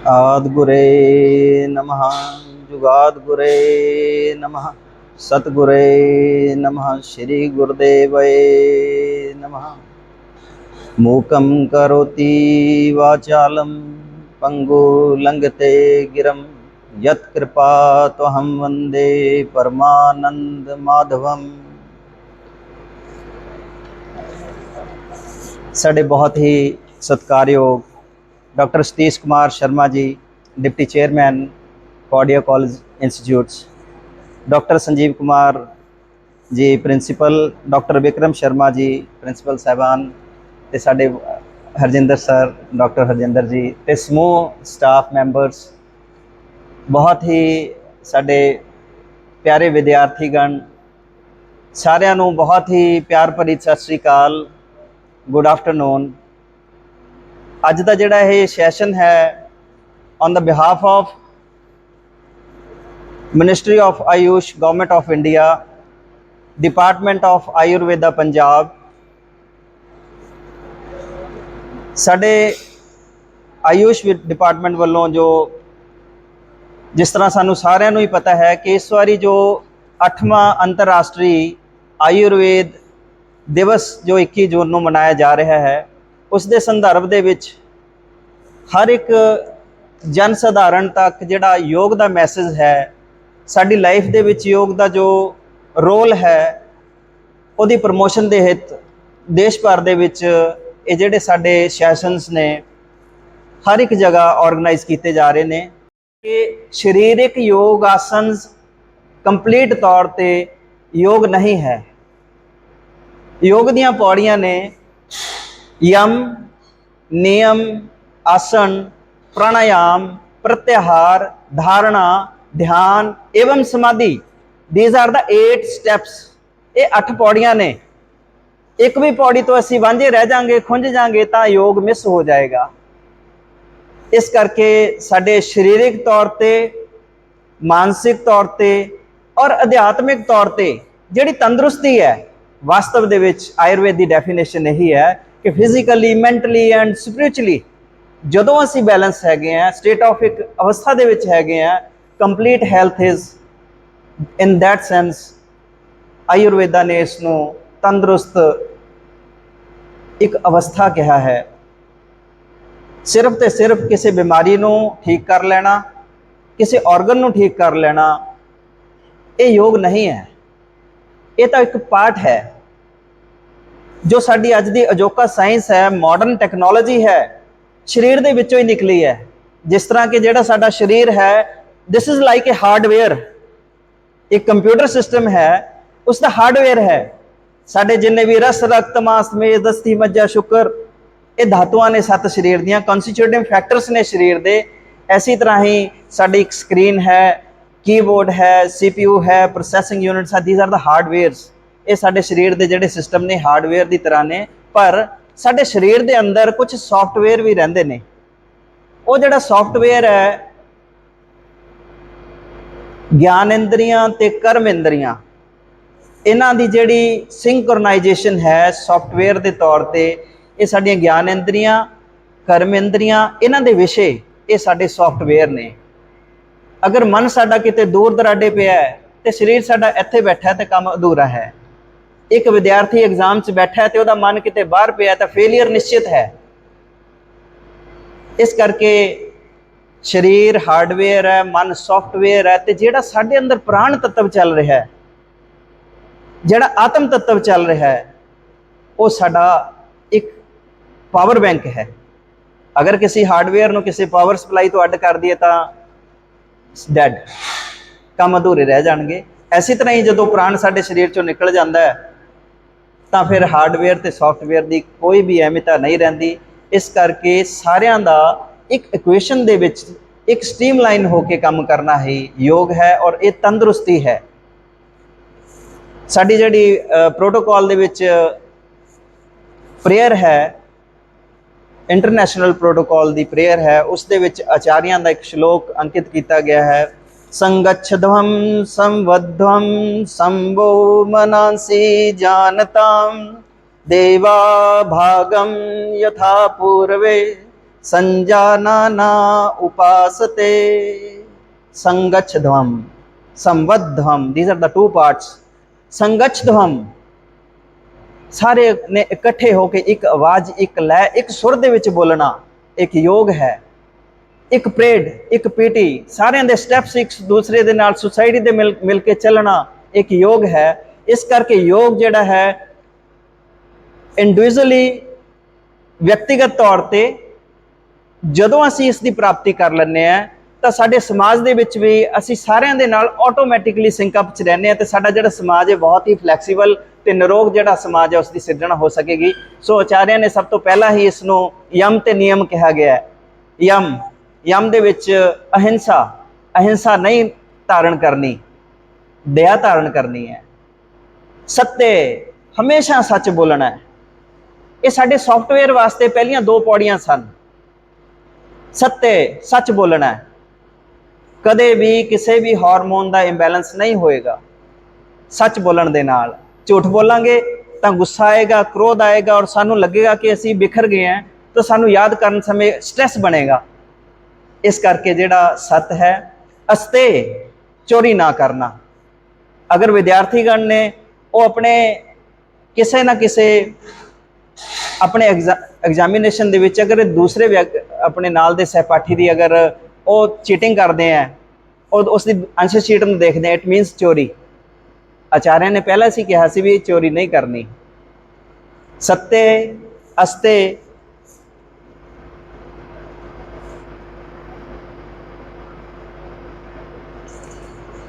आद्गुरे नमः जुगाद्गुरे नमः सतगुरे नमः श्री गुरुदेवये नमः। मूकं करोति वाचालं पंगु लंघते गिरं यत्कृपात्वहं वंदे परमानंद माधवम। साडे बहुत ही सत्कारयोग doctor Satish Kumar Sharma ji, deputy chairman Kaudiya college institutes, doctor Sanjeev Kumar ji principal, doctor Vikram Sharma ji principal साहबान, ते साडे हरजिंदर सर, डॉक्टर हरजिंदर जी, ते समूह स्टाफ मैंबर्स, बहुत ही साडे प्यारे विद्यार्थीगण, सारिਆਂ ਨੂੰ बहुत ही प्यार भरी सत श्री अकाल, गुड आफ्टरनून। ਅੱਜ ਦਾ ਜਿਹੜਾ ਇਹ ਸੈਸ਼ਨ ਹੈ on the behalf of ministry of Ayush, government of India, department of Ayurveda Punjab, ਸਾਡੇ ਆਯੂਸ਼ ਡਿਪਾਰਟਮੈਂਟ ਵੱਲੋਂ ਜੋ ਜਿਸ ਤਰ੍ਹਾਂ ਸਾਨੂੰ ਸਾਰਿਆਂ ਨੂੰ ਹੀ ਪਤਾ ਹੈ ਕਿ ਇਸ ਵਾਰੀ ਜੋ 8ਵਾਂ ਅੰਤਰਰਾਸ਼ਟਰੀ ਆਯੁਰਵੇਦ ਦਿਵਸ ਜੋ 21 ਜੂਨ ਨੂੰ ਮਨਾਇਆ ਜਾ ਰਿਹਾ ਹੈ, ਉਸ ਦੇ ਸੰਦਰਭ ਦੇ ਵਿੱਚ ਹਰ ਇੱਕ ਜਨ ਸਧਾਰਨ ਤੱਕ ਜਿਹੜਾ ਯੋਗ ਦਾ ਮੈਸੇਜ ਹੈ, ਸਾਡੀ ਲਾਈਫ ਦੇ ਵਿੱਚ ਯੋਗ ਦਾ ਜੋ ਰੋਲ ਹੈ, ਉਹਦੀ ਪ੍ਰਮੋਸ਼ਨ ਦੇ ਹਿੱਤ ਦੇਸ਼ ਭਰ ਦੇ ਵਿੱਚ ਇਹ ਜਿਹੜੇ ਸਾਡੇ ਸੈਸ਼ਨਸ ਨੇ ਹਰ ਇੱਕ ਜਗ੍ਹਾ ਆਰਗੇਨਾਈਜ਼ ਕੀਤੇ ਜਾ ਰਹੇ ਨੇ ਕਿ ਸਰੀਰਕ ਯੋਗ ਆਸਨਸ ਕੰਪਲੀਟ ਤੌਰ ਤੇ ਯੋਗ ਨਹੀਂ ਹੈ। ਯੋਗ ਦੀਆਂ ਪੌੜੀਆਂ ਨੇ यम, नियम, आसन, प्राणायाम, प्रत्याहार, धारणा, ध्यान एवं समाधि। These are the 8 steps. ये 8 पौड़ियां ने। एक भी पौड़ी तो असी वांझे रह जाएंगे, खुंझ जाएंगे तो योग मिस हो जाएगा। इस करके साडे शरीरिक तौर पे, मानसिक तौर पे और अध्यात्मिक तौर पे जिहड़ी तंदुरुस्ती है, वास्तव दे विच आयुर्वेद की डेफिनेशन यही है कि फिजिकली, मैंटली एंड स्पिरिचुअली जदों असी बैलेंस हैगे हैं, स्टेट ऑफ एक अवस्था दे विच हैगे हैं, complete health is in that sense Ayurveda ने इसनूं तंदुरुस्त एक अवस्था कहा है। सिर्फ तो सिर्फ किसी बीमारी नूं ठीक कर लेना, किसी ऑर्गन नूं ठीक कर लेना, ये योग नहीं है। ये तो एक पार्ट है जो साडी अज दी अजोका साइंस है, मॉडर्न टैक्नोलॉजी है, शरीर दे विचों ही निकली है। जिस तरह के जिहड़ा साडा शरीर है, this is like a hardware, एक कंप्यूटर सिस्टम है, उसका हार्डवेयर है। साडे जिन्ने भी रस, रक्त, मांस, मेद, अस्थि, मज्जा, शुक्र, ये धातुआं ने 7 शरीर दियां, कॉन्स्टिट्यूटिव फैक्टर्स ने शरीर दे। इसी तरह ही साडी एक स्क्रीन है, कीबोर्ड है, CPU है, प्रोसैसिंग यूनिट्स है। These are the hardwares. ये साडे शरीर के जिहड़े सिस्टम ने हार्डवेयर की तरह ने, पर साडे शरीर के अंदर कुछ सॉफ्टवेयर भी रहिंदे ने। वो जिहड़ा सॉफ्टवेयर है, ज्ञान इंद्रियां ते कर्म इंद्रियां, इन्हां दी जिहड़ी सिंक्रोनाइजेशन है सॉफ्टवेयर के तौर पर, ये साडियां ज्ञान इंद्रियां, कर्म इंद्रियां, इन्हां दे विषय ये साडे सॉफ्टवेयर ने। अगर मन साडा किते दूर दराडे पिया है तो शरीर साडा इत्थे बैठा है तो काम अधूरा है। एक विद्यार्थी एग्जाम च बैठा है तो वह मन किते बाहर पिया तो फेलियर निश्चित है। इस करके शरीर हार्डवेयर है, मन सॉफ्टवेयर है, तो जिहड़ा साडे अंदर प्राण तत्व चल रहा है, जिहड़ा आत्म तत्व चल रहा है, वो साडा एक पावर बैंक है। अगर किसी हार्डवेयर नूं किसी पावर सप्लाई तो अड कर दिए तो डैड, काम अधूरे रह जाएंगे। इसी तरह ही जो प्राण साडे शरीर चों निकल जाता है तो फिर हार्डवेयर ते सॉफ्टवेयर की कोई भी अहमियता नहीं रहिंदी। इस करके सारियां दा एक इक्वेशन दे विच एक स्ट्रीमलाइन होके काम करना ही योग है और ये तंदुरुस्ती है। साडी जिहड़ी प्रोटोकॉल दे विच प्रेयर है, इंटरनेशनल प्रोटोकॉल की प्रेयर है, उस दे विच आचार्यों का एक श्लोक अंकित किया गया है। संगच्छध्वं संवध्वं संभो मनांसि जानतां देवा भागं यथा पूर्वे संजानाना उपासते संगच्छध्वम संवद्धम, these are the two parts. संगच्छध्वम, सारे ने इकट्ठे होके एक आवाज, एक लय, एक सुर दे विच बोलना एक योग है। एक परेड, एक पीटी, सारे दे स्टैप्स एक दूसरे दे नाल सोसाइटी दे मिल के चलना एक योग है। इस करके योग जिहड़ा है इंडिविजुअली व्यक्तिगत तौर पे ਜਦੋਂ ਅਸੀਂ ਇਸ ਦੀ ਪ੍ਰਾਪਤੀ ਕਰ ਲੈਂਦੇ ਆ ਤਾਂ ਸਾਡੇ ਸਮਾਜ ਦੇ ਵਿੱਚ ਵੀ ਅਸੀਂ ਸਾਰਿਆਂ ਦੇ ਨਾਲ ਆਟੋਮੈਟਿਕਲੀ ਸਿੰਕ ਅਪ 'ਚ ਰਹਿੰਦੇ ਆ ਤੇ ਸਾਡਾ ਜਿਹੜਾ ਸਮਾਜ ਹੈ ਬਹੁਤ ਹੀ ਫਲੈਕਸੀਬਲ ਤੇ ਨਿਰੋਗ ਜਿਹੜਾ ਸਮਾਜ ਹੈ ਉਸ ਦੀ ਸਿਰਜਣਾ ਹੋ ਸਕੇਗੀ। ਸੋ ਆਚਾਰਿਆ ਨੇ ਸਭ ਤੋਂ ਪਹਿਲਾਂ ਹੀ ਇਸ ਨੂੰ ਯਮ ਤੇ ਨਿਯਮ ਕਿਹਾ ਗਿਆ ਹੈ। ਯਮ, ਯਮ ਦੇ ਵਿੱਚ ਅਹਿੰਸਾ, ਅਹਿੰਸਾ ਨਹੀਂ ਧਾਰਨ ਕਰਨੀ, ਦਇਆ ਧਾਰਨ ਕਰਨੀ ਹੈ। ਸੱਤੇ, ਹਮੇਸ਼ਾ ਸੱਚ ਬੋਲਣਾ ਹੈ। ਇਹ ਸਾਡੇ ਸੌਫਟਵੇਅਰ ਵਾਸਤੇ ਪਹਿਲੀਆਂ ਦੋ ਪੌੜੀਆਂ ਸਨ। सत्य, सच बोलना है, कदे भी किसी भी हार्मोन का इंबैलेंस नहीं होएगा सच बोलन दे नाल। झूठ बोलांगे तो गुस्सा आएगा, क्रोध आएगा और सानू लगेगा कि असी बिखर गए हैं, तो सानू याद करन समय स्ट्रेस बनेगा। इस करके जिहड़ा सत है, अस्ते, चोरी ना करना। अगर विद्यार्थीगण ने वो अपने किसी ना किसी अपने एग्जामिनेशन दे विच अगर दूसरे अपने नाल दे सहपाठी दी अगर वो चीटिंग करते हैं और उसकी आंसर शीट में देखते हैं, इट मीनस चोरी। आचार्य ने पहले से कहा सी भी चोरी नहीं करनी। सत्य, अस्ते,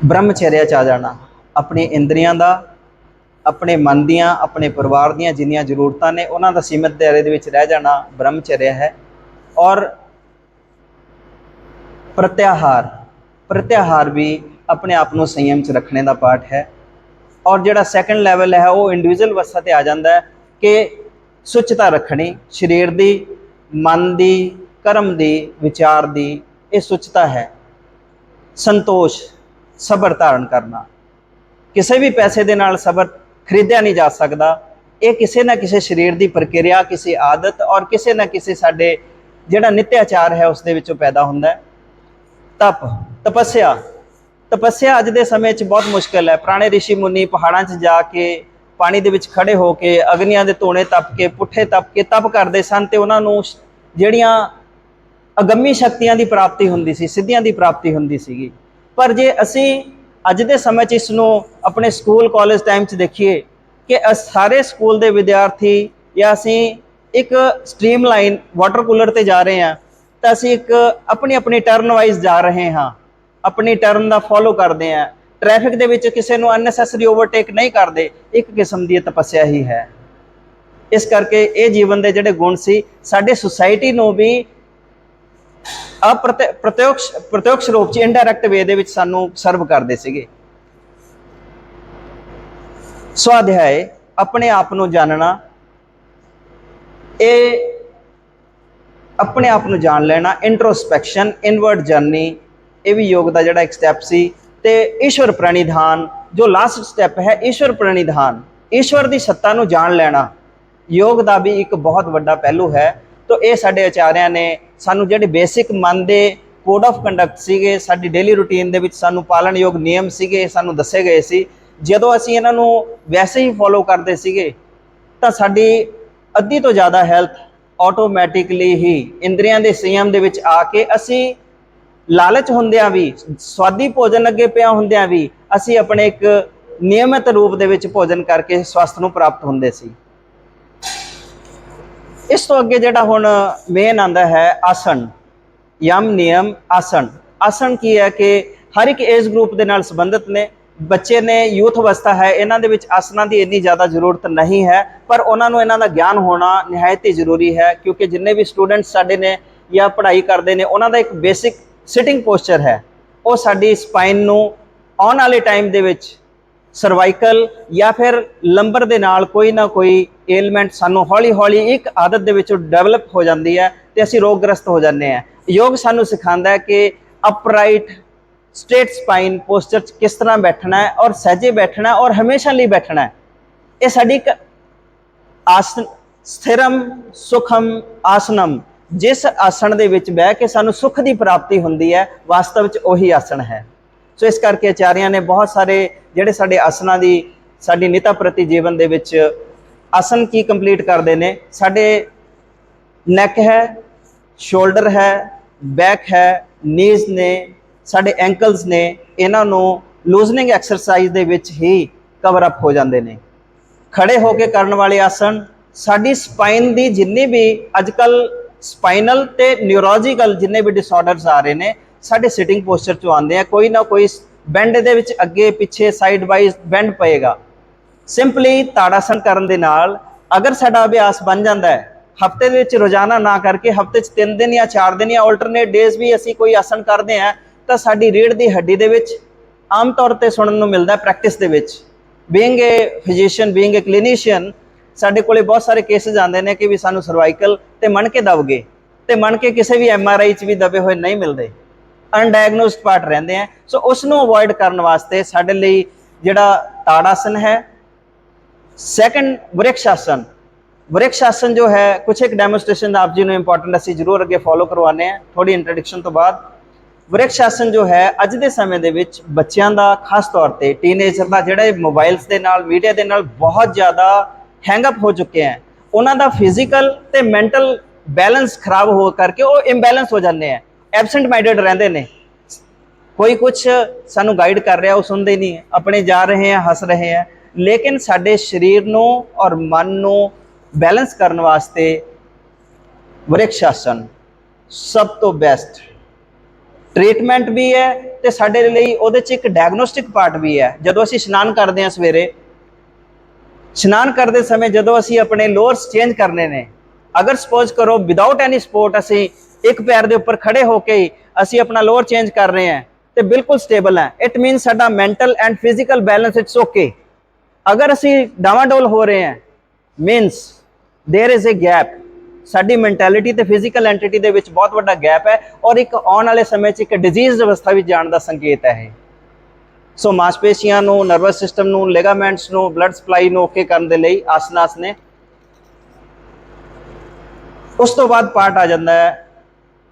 ब्रह्मचर्या च आ जाना। अपनी इंद्रियां दा, अपने मन दियां, अपने परिवार दियां जिन्नियां जरूरतां ने उन्हां दा सीमित दायरे दे विच रह जाना ब्रह्मचर्या है। और प्रत्याहार, प्रत्याहार भी अपने आप को संयम च रखने का पार्ट है। और जिहड़ा सैकेंड लैवल है वो इंडिविजुअल अवस्था ते आ जाता है कि सुचता रखनी शरीर की, मन की, कर्म की, विचार की, ये सुचता है। संतोष, सबर धारण करना। किसी भी पैसे दे नाल सबर खरीदया नहीं जा सकता। ये किसी ना किसी शरीर की प्रक्रिया, किसी आदत और किसी ना किसी साडे जिहड़ा नित्याचार है उसदे विचों पैदा हुंदा है। तप, तपस्या, तपस्या अज दे समय च बहुत मुश्किल है। पुराने ऋषि मुनि पहाड़ां च जाके पानी दे विच खड़े होके अग्नियां दे धूणे तप के, पुट्ठे तप के तप करदे सन ते उन्हां नूं जिहड़ियां अगम्मी शक्तियां दी प्राप्ति हुंदी सी, सिद्धियां दी प्राप्ति हुंदी सीगी। पर जे असीं अज दे समय च इसनूं अपने स्कूल कॉलेज टाइम च देखिए कि सारे स्कूल के विद्यार्थी या असी एक स्ट्रीम लाइन वाटर कूलर ते जा रहे हैं तो असी एक अपनी अपनी टर्न वाइज जा रहे हाँ, अपनी टर्न का फॉलो करते हैं। ट्रैफिक दे विच किसी नूं अननैसेसरी ओवरटेक नहीं करते। एक किस्म की तपस्या ही है। इस करके ये जीवन के जिहड़े गुण सी साडे सोसाइटी नूं भी प्रत्यक्ष रूप से इनडायरैक्ट वे दे विच सानू सर्व करते सीगे। स्वाध्याय, अपने आप को जानना, ये अपने आप को जान लेना। इंट्रोस्पैक्शन, इनवर्ड जर्नी, ये भी योग का जिहड़ा एक स्टैप सी। ते ईश्वर प्रणिधान, जो लास्ट स्टैप है ईश्वर प्रणिधान, ईश्वर की सत्ता को जान लेना योग का भी एक बहुत बड़ा पहलू है। तो ये साडे आचार्य ने सानू जिहड़े बेसिक मन के कोड ऑफ कंडक्ट सीगे, साडी डेली रूटीन दे विच सानू पालन योग नियम सीगे, सानू दसे गए सी। जदों असीं इन्हां नूं वैसे ही फॉलो करते सीगे तां साडी अद्धी तो ज़्यादा हेल्थ ऑटोमैटिकली ही इंद्रियां दे संयम दे विच आके असीं लालच हुंदियां भी, स्वादी भोजन अगे पिया हुंदियां भी असीं अपने एक नियमित रूप दे विच भोजन करके स्वास्थ नूं प्राप्त हुंदे सी। इस तो अगे जिहड़ा हुण मेन आंदा है आसन, यम नियम आसन। आसन की है कि हर एक एज ग्रुप के नाल संबंधित ने। बच्चे ने यूथ अवस्था है, इन्हां दे विच आसनां की इन्नी ज़्यादा जरूरत नहीं है, पर उन्होंने इन्हां दा ज्ञान होना निहायत ही जरूरी है। क्योंकि जिन्ने भी स्टूडेंट्स साडे ने या पढ़ाई करते हैं उन्हां दा एक बेसिक सिटिंग पोस्चर है, वो साडी स्पाइन नूं आउण वाले टाइम दे विच सर्वाइकल या फिर लंबर दे नाल कोई ना कोई एलमेंट सानू हौली हौली एक आदत दे विचों डेवलप हो जाती है तो असीं रोगग्रस्त हो जाते हैं। योग सानू सिखांदा है कि अपराइट स्ट्रेट स्पाइन पोस्चर किस तरह बैठना है और सहजे बैठना है और हमेशा लिए बैठना है। ये साडी आसन स्थिरम सुखम आसनम जिस आसन ਦੇ ਵਿੱਚ ਬਹਿ ਕੇ ਸਾਨੂੰ ਸੁੱਖ ਦੀ ਪ੍ਰਾਪਤੀ ਹੁੰਦੀ ਹੈ, ਵਾਸਤਵ ਵਿੱਚ ਉਹੀ ਆਸਣ ਹੈ। ਸੋ ਇਸ ਕਰਕੇ ਆਚਾਰੀਆਂ ਨੇ ਬਹੁਤ ਸਾਰੇ ਜਿਹੜੇ ਸਾਡੇ ਆਸਨਾਂ ਦੀ ਸਾਡੀ ਨਿਤਾ ਪ੍ਰਤੀ ਜੀਵਨ ਦੇ ਵਿੱਚ ਆਸਨ ਕੀ ਕੰਪਲੀਟ ਕਰਦੇ ਨੇ, ਸਾਡੇ ਨੈਕ ਹੈ, ਸ਼ੋਲਡਰ ਹੈ, ਬੈਕ ਹੈ, ਨੀਜ਼ ਨੇ, ਸਾਡੇ ਐਂਕਲਸ ਨੇ, ਇਹਨਾਂ ਨੂੰ ਲੂਜ਼ਨਿੰਗ ਐਕਸਰਸਾਈਜ਼ ਦੇ ਵਿੱਚ ਹੀ ਕਵਰ ਅਪ ਹੋ ਜਾਂਦੇ ਨੇ। ਖੜੇ ਹੋ ਕੇ ਕਰਨ ਵਾਲੇ ਆਸਨ ਸਾਡੀ ਸਪਾਈਨ ਦੀ ਜਿੰਨੀ ਵੀ ਅੱਜ ਕੱਲ੍ਹ ਸਪਾਈਨਲ ਤੇ ਨਿਊਰੋਲੋਜੀਕਲ ਜਿੰਨੇ ਵੀ ਡਿਸਆਰਡਰਸ ਆ ਰਹੇ ਨੇ ਸਾਡੇ ਸਿਟਿੰਗ ਪੋਸਚਰ 'ਚੋਂ ਆਉਂਦੇ ਆ। ਕੋਈ ਨਾ ਕੋਈ ਬੈਂਡ ਦੇ ਵਿੱਚ ਅੱਗੇ ਪਿੱਛੇ ਸਾਈਡ ਵਾਈਜ਼ ਬੈਂਡ ਪਏਗਾ। ਸਿੰਪਲੀ ਤਾੜਾਸਨ ਕਰਨ ਦੇ ਨਾਲ ਅਗਰ ਸਾਡਾ ਅਭਿਆਸ ਬਣ ਜਾਂਦਾ ਹੈ, ਹਫਤੇ ਦੇ ਵਿੱਚ ਰੋਜ਼ਾਨਾ ਨਾ ਕਰਕੇ ਹਫਤੇ 'ਚ 3 ਦਿਨ ਜਾਂ 4 ਦਿਨ ਜਾਂ ਆਲਟਰਨੇਟ ਡੇਜ਼ ਵੀ ਅਸੀਂ ਕੋਈ ਆਸਨ ਕਰਦੇ ਹਾਂ, ਤਾਂ ਸਾਡੀ ਰੀੜ੍ਹ ਦੀ ਹੱਡੀ ਦੇ ਵਿੱਚ ਆਮ ਤੌਰ 'ਤੇ ਸੁਣਨ ਨੂੰ ਮਿਲਦਾ ਪ੍ਰੈਕਟਿਸ ਦੇ ਵਿੱਚ। ਬੀਇੰਗ ਏ ਫਿਜ਼ੀਸ਼ੀਅਨ, ਬੀਇੰਗ ਏ ਕਲੀਨੀਸ਼ੀਅਨ, ਸਾਡੇ ਕੋਲੇ ਬਹੁਤ ਸਾਰੇ ਕੇਸਿਸ ਆਉਂਦੇ ਨੇ ਕਿ ਵੀ ਸਾਨੂੰ ਸਰਵਾਈਕਲ ਤੇ ਮਣਕੇ ਦਬ ਗਏ, ਤੇ ਮਣਕੇ ਕਿਸੇ ਵੀ MRI 'ਚ ਵੀ ਦਬੇ ਹੋਏ ਨਹੀਂ ਮਿਲਦੇ, ਅਨਡਾਇਗਨੋਸਡ ਪਾਰਟ ਰਹਿੰਦੇ ਆ। ਸੋ ਉਸ ਨੂੰ ਅਵੋਇਡ ਕਰਨ ਵਾਸਤੇ ਸਾਡੇ ਲਈ ਜਿਹੜਾ ਤਾੜਾਸਨ ਹੈ। ਸੈਕੰਡ, ਵ੍ਰਿਕਸ਼ ਆਸਨ। ਵ੍ਰਿਕਸ਼ ਆਸਨ ਜੋ ਹੈ ਕੁਛ ਇੱਕ ਡੈਮੋਸਟ੍ਰੇਸ਼ਨ ਆਪ ਜੀ ਨੂੰ ਇੰਪੋਰਟੈਂਟ ਅਸੀਂ ਜ਼ਰੂਰ ਅੱਗੇ ਫੋਲੋ ਕਰਵਾਉਂਦੇ ਹਾਂ ਥੋੜੀ ਇੰਟਰੋਡਕਸ਼ਨ ਤੋਂ ਬਾਅਦ। ਵ੍ਰਿਕਸ਼ ਆਸਨ ਜੋ ਹੈ ਅੱਜ ਦੇ ਸਮੇਂ ਦੇ ਵਿੱਚ ਬੱਚਿਆਂ ਦਾ, ਖਾਸ ਤੌਰ ਤੇ ਟੀਨੇਜਰ ਦਾ, ਜਿਹੜਾ ਮੋਬਾਈਲਸ ਦੇ ਨਾਲ, ਮੀਡੀਆ ਦੇ ਨਾਲ ਬਹੁਤ ਜ਼ਿਆਦਾ ਹੈਂਗ ਅਪ ਹੋ ਚੁੱਕੇ ਹੈ, ਉਹਨਾਂ ਦਾ ਫਿਜ਼ੀਕਲ ਤੇ ਮੈਂਟਲ ਬੈਲੈਂਸ ਖਰਾਬ ਹੋ ਕਰਕੇ ਉਹ ਇੰਬੈਲੈਂਸ ਹੋ ਜਾਂਦੇ ਆ, ਐਬਸੈਂਟ ਮਾਈਂਡਡ ਰਹਿੰਦੇ ਨੇ। ਕੋਈ ਕੁਛ ਸਾਨੂੰ ਗਾਈਡ ਕਰ ਰਿਹਾ, ਉਹ ਸੁਣਦੇ ਨਹੀਂ, ਆਪਣੇ ਜਾ ਰਹੇ ਆ, ਹੱਸ ਰਹੇ ਆ। ਲੇਕਿਨ ਸਾਡੇ ਸਰੀਰ ਨੂੰ ਔਰ ਮਨ ਨੂੰ ਬੈਲੈਂਸ ਕਰਨ ਵਾਸਤੇ ਵ੍ਰਿਕਸ਼ ਆਸਨ ਸਭ ਤੋਂ ਬੈਸਟ ਟ੍ਰੀਟਮੈਂਟ ਵੀ ਹੈ, ਤੇ ਸਾਡੇ ਲਈ ਉਹਦੇ 'ਚ ਇੱਕ ਡਾਇਗਨੋਸਟਿਕ ਪਾਰਟ ਵੀ ਹੈ। ਜਦੋਂ ਅਸੀਂ ਇਸ਼ਨਾਨ ਕਰਦੇ ਹਾਂ ਸਵੇਰੇ, ਇਸ਼ਨਾਨ ਕਰਦੇ ਸਮੇਂ ਜਦੋਂ ਅਸੀਂ ਆਪਣੇ ਲੋਅਰਸ ਚੇਂਜ ਕਰਨੇ ਨੇ, ਅਗਰ ਸਪੋਜ਼ ਕਰੋ ਵਿਦਾਊਟ ਐਨੀ ਸਪੋਰਟ ਅਸੀਂ ਇੱਕ ਪੈਰ ਦੇ ਉੱਪਰ ਖੜੇ ਹੋ ਕੇ ਹੀ ਅਸੀਂ ਆਪਣਾ ਲੋਅਰ ਚੇਂਜ ਕਰ ਰਹੇ ਹਾਂ ਤੇ ਬਿਲਕੁਲ ਸਟੇਬਲ ਹੈ, ਇਟ ਮੀਨਸ ਸਾਡਾ mental and physical balance it's okay. ਅਗਰ ਅਸੀਂ ਡਾਵਾਡੋਲ ਹੋ ਰਹੇ ਹਾਂ, ਮੀਨਸ ਦੇयर ਇਜ਼ ਏ ਗੈਪ, ਸਾਡੀ ਮੈਂਟੈਲਿਟੀ ਤੇ ਫਿਜ਼ੀਕਲ ਐਂਟੀਟੀ ਦੇ ਵਿੱਚ ਬਹੁਤ ਵੱਡਾ ਗੈਪ ਹੈ, ਔਰ ਇੱਕ ਆਉਣ ਵਾਲੇ ਸਮੇਂ 'ਚ ਇੱਕ ਡਿਜ਼ੀਜ਼ ਅਵਸਥਾ ਵਿੱਚ ਜਾਣ ਦਾ ਸੰਕੇਤ ਹੈ ਇਹ। ਸੋ ਮਾਸਪੇਸ਼ੀਆਂ ਨੂੰ, ਨਰਵਸ ਸਿਸਟਮ ਨੂੰ, ਲਿਗਾਮੈਂਟਸ ਨੂੰ, ਬਲੱਡ ਸਪਲਾਈ ਨੂੰ ਓਕੇ ਕਰਨ ਦੇ ਲਈ ਆਸਨਾਸ ਨੇ। ਉਸ ਤੋਂ ਬਾਅਦ ਪਾਰਟ ਆ ਜਾਂਦਾ ਹੈ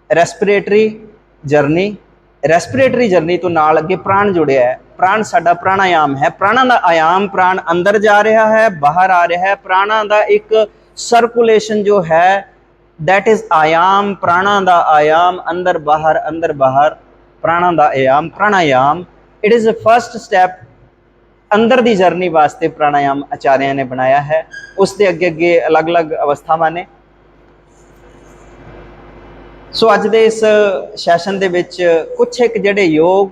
ਰੈਸਪੀਰੇਟਰੀ ਜਰਨੀ। ਰੈਸਪੀਰੇਟਰੀ ਜਰਨੀ ਤੋਂ ਨਾਲ ਅੱਗੇ ਪ੍ਰਾਣ ਜੁੜਿਆ ਹੈ। ਪ੍ਰਾਣ ਸਾਡਾ ਪ੍ਰਾਣਾਯਾਮ ਹੈ। ਪ੍ਰਾਣਾਂ ਦਾ ਆਯਾਮ, ਪ੍ਰਾਣ ਅੰਦਰ ਜਾ ਰਿਹਾ ਹੈ, ਬਾਹਰ ਆ ਰਿਹਾ ਹੈ। ਪ੍ਰਾਣਾਂ ਦਾ ਇੱਕ ਸਰਕੂਲੇਸ਼ਨ ਜੋ ਹੈ that is ਆਯਾਮ, ਪ੍ਰਾਣਾਂ ਦਾ ਆਯਾਮ, ਅੰਦਰ ਬਾਹਰ, ਪ੍ਰਾਣਾਂ ਦਾ ਆਯਾਮ, pranayama. It is a first step ਅੰਦਰ ਦੀ ਜਰਨੀ ਵਾਸਤੇ ਪ੍ਰਾਣਾਯਾਮ ਆਚਾਰਿਆਂ ਨੇ ਬਣਾਇਆ ਹੈ। ਉਸ ਦੇ ਅੱਗੇ ਅਲੱਗ-ਅਲੱਗ ਅਵਸਥਾਵਾਂ ਨੇ। ਸੋ ਅੱਜ ਦੇ ਇਸ ਸੈਸ਼ਨ ਦੇ ਵਿੱਚ ਕੁਛ ਇੱਕ ਜਿਹੜੇ ਯੋਗ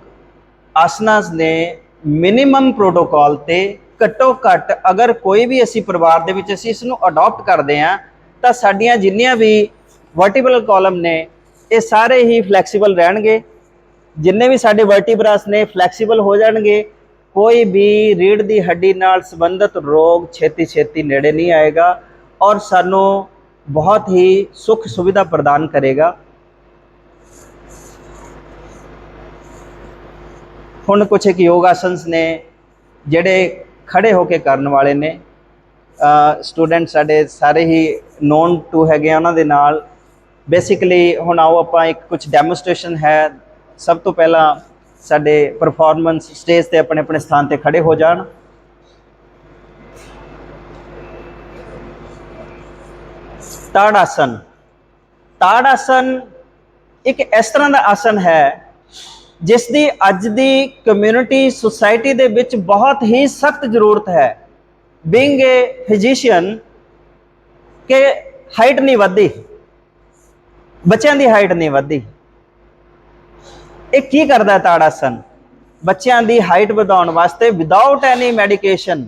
ਆਸਨਾਸ ਨੇ ਮਿਨੀਮਮ ਪ੍ਰੋਟੋਕਾਲ ਤੇ ਘੱਟੋ ਘੱਟ ਅਗਰ ਕੋਈ ਵੀ ਅਸੀਂ ਪਰਿਵਾਰ ਦੇ ਵਿੱਚ ਅਸੀਂ ਇਸ ਨੂੰ ਅਡਾਪਟ ਕਰਦੇ ਹਾਂ ਤਾਂ ਸਾਡੀਆਂ ਜਿੰਨੀਆਂ ਵੀ ਵਰਟੀਬਰਲ ਕਾਲਮ ਨੇ ਇਹ ਸਾਰੇ ਹੀ ਫਲੈਕਸੀਬਲ ਰਹਿਣਗੇ। ਜਿੰਨੇ ਵੀ ਸਾਡੇ ਵਰਟੀਬਰਾਸ ਨੇ ਫਲੈਕਸੀਬਲ ਹੋ ਜਾਣਗੇ। ਕੋਈ ਵੀ ਰੀੜ੍ਹ ਦੀ ਹੱਡੀ ਨਾਲ ਸੰਬੰਧਿਤ ਰੋਗ ਛੇਤੀ ਨੇੜੇ ਨਹੀਂ ਆਏਗਾ ਔਰ ਸਾਨੂੰ ਬਹੁਤ ਹੀ ਸੁੱਖ ਸੁਵਿਧਾ ਪ੍ਰਦਾਨ ਕਰੇਗਾ। ਹੁਣ ਕੁਛ ਇੱਕ ਯੋਗ ਆਸਨਸ ਨੇ ਜਿਹੜੇ ਖੜੇ ਹੋ ਕੇ ਕਰਨ ਵਾਲੇ ਨੇ। ਸਟੂਡੈਂਟ ਸਾਡੇ ਸਾਰੇ ਹੀ ਨੋਨ ਟੂ ਹੈਗੇ ਆ ਉਹਨਾਂ ਦੇ ਨਾਲ। ਬੇਸਿਕਲੀ ਹੁਣ ਆਓ ਆਪਾਂ ਇੱਕ ਕੁਛ ਡੈਮੋਸਟ੍ਰੇਸ਼ਨ ਹੈ। ਸਭ ਤੋਂ ਪਹਿਲਾਂ ਸਾਡੇ ਪਰਫਾਰਮੈਂਸ ਸਟੇਜ ਤੇ ਆਪਣੇ ਆਪਣੇ ਸਥਾਨ ਤੇ ਖੜੇ ਹੋ ਜਾਣ। ਤਾੜ ਆਸਨ। ਤਾੜ ਆਸਨ ਇੱਕ ਇਸ ਤਰ੍ਹਾਂ ਦਾ ਆਸਨ ਹੈ ਜਿਸ ਦੀ ਅੱਜ ਦੀ ਕਮਿਊਨਿਟੀ ਸੁਸਾਇਟੀ ਦੇ ਵਿੱਚ ਬਹੁਤ ਹੀ ਸਖਤ ਜ਼ਰੂਰਤ ਹੈ। ਬੀਇੰਗ ਏ ਫਿਜ਼ੀਸ਼ੀਅਨ ਕਿ ਹਾਈਟ ਨਹੀਂ ਵੱਧਦੀ, ਬੱਚਿਆਂ ਦੀ ਹਾਈਟ ਨਹੀਂ ਵੱਧਦੀ। ਇਹ ਕੀ ਕਰਦਾ ਤਾੜ ਆਸਨ? ਬੱਚਿਆਂ ਦੀ ਹਾਈਟ ਵਧਾਉਣ ਵਾਸਤੇ ਵਿਦਾਊਟ ਐਨੀ ਮੈਡੀਕੇਸ਼ਨ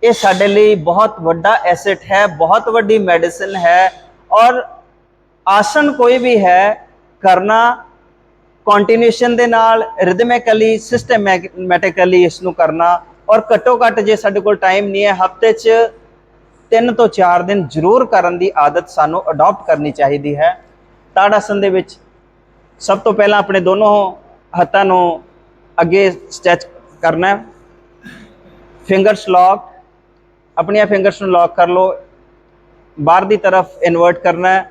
ਇਹ ਸਾਡੇ ਲਈ ਬਹੁਤ ਵੱਡਾ ਐਸੈਟ ਹੈ, ਬਹੁਤ ਵੱਡੀ ਮੈਡੀਸਿਨ ਹੈ। ਔਰ ਆਸਨ ਕੋਈ ਵੀ ਹੈ ਕਰਨਾ ਕੰਟੀਨਿਊਸ਼ਨ ਦੇ ਨਾਲ, ਰਿਦਮਿਕਲੀ, ਸਿਸਟਮੈਟਿਕਲੀ ਇਸ ਨੂੰ ਕਰਨਾ। ਔਰ ਘੱਟੋ ਘੱਟ ਜੇ ਸਾਡੇ ਕੋਲ ਟਾਈਮ ਨਹੀਂ ਹੈ ਹਫਤੇ 'ਚ 3 ਤੋਂ 4 ਦਿਨ ਜ਼ਰੂਰ ਕਰਨ ਦੀ ਆਦਤ ਸਾਨੂੰ ਅਡਾਪਟ ਕਰਨੀ ਚਾਹੀਦੀ ਹੈ। ਤਾੜ ਆਸਨ ਦੇ ਵਿੱਚ ਸਭ ਤੋਂ ਪਹਿਲਾਂ ਆਪਣੇ ਦੋਨੋਂ ਹੱਥਾਂ ਨੂੰ ਅੱਗੇ ਸਟੈਚ ਕਰਨਾ। ਫਿੰਗਰਸ ਲੌਕ, ਆਪਣੀਆਂ ਫਿੰਗਰਸ ਨੂੰ ਲੌਕ ਕਰ ਲਓ। ਬਾਹਰ ਦੀ ਤਰਫ ਇਨਵਰਟ ਕਰਨਾ ਹੈ।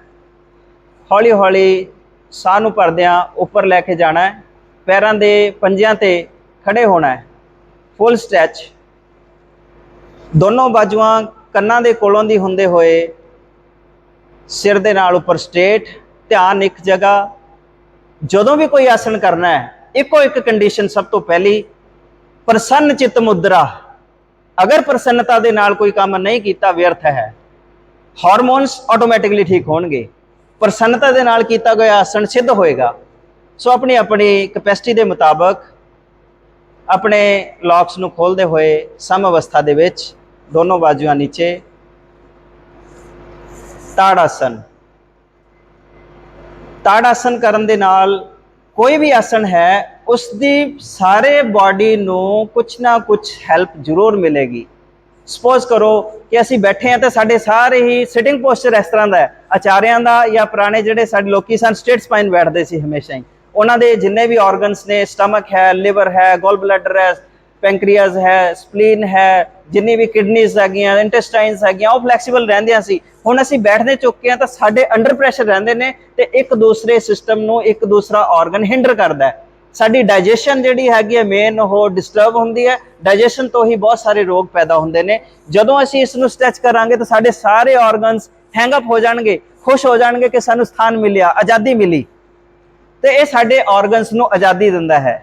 हौली हौली साह नूं भरदियां उपर लैके जाना है। पैरों के पंजियां ते खड़े होना है। Full stretch. दोनों बाजुआं कन्नां दे कोलों दी हुंदे होए सिर दे नाल उपर स्ट्रेट, ध्यान एक जगह। जदों भी कोई आसन करना है, इको एक कंडीशन सब तो पहली, प्रसन्न चित्त मुद्रा। अगर प्रसन्नता दे नाल कोई काम नहीं किया व्यर्थ है। हार्मोन्स ऑटोमैटिकली ठीक होणगे। प्रसन्नता दे नाल कीता गया आसन सिद्ध होएगा। सो अपनी अपनी कैपेसिटी के मुताबिक अपने लॉक्स नूं खोलते हुए सम अवस्था दे विच दोनों बाजुआं नीचे, ताड़ आसन। ताड़ आसन करन दे नाल कोई भी आसन है उसकी सारे बॉडी नूं कुछ ना कुछ हैल्प जरूर मिलेगी। सपोज करो कि असी बैठे हैं तो साढ़े सारे ही सिटिंग पोस्चर इस तरह का है। आचार्यों का या पुराने जिहड़े साडे लोकी सन स्ट्रेट स्पाइन बैठते सी हमेशा ही। उन्होंने जिन्ने भी ऑर्गनस ने, स्टमक है, लिवर है, गॉल ब्लैडर है, पैंक्रीअस है, स्पलीन है, जिन्नी भी किडनीज हैगियां, इंटेस्टाइन्स हैगियां, वो फ्लैक्सीबल रहिंदियां सी। हुण असी बैठते चुके हैं तो साडे अंडर प्रैशर रहिंदे ने ते एक दूसरे सिस्टम नूं एक दूसरा ऑर्गन हिंडर करदा है। साडी डाइजेशन जिहड़ी हैगी है मेन वो डिस्टर्ब हुंदी है। डाइजेशन तो ही बहुत सारे रोग पैदा हुंदे ने। जदों असी इस नूं स्ट्रैच करांगे तो साडे सारे ऑर्गनस हैंगअप हो जाणगे, खुश हो जाणगे कि सानूं स्थान मिलिया, आज़ादी मिली। तो यह साडे ऑर्गनस नूं आज़ादी दिंदा है।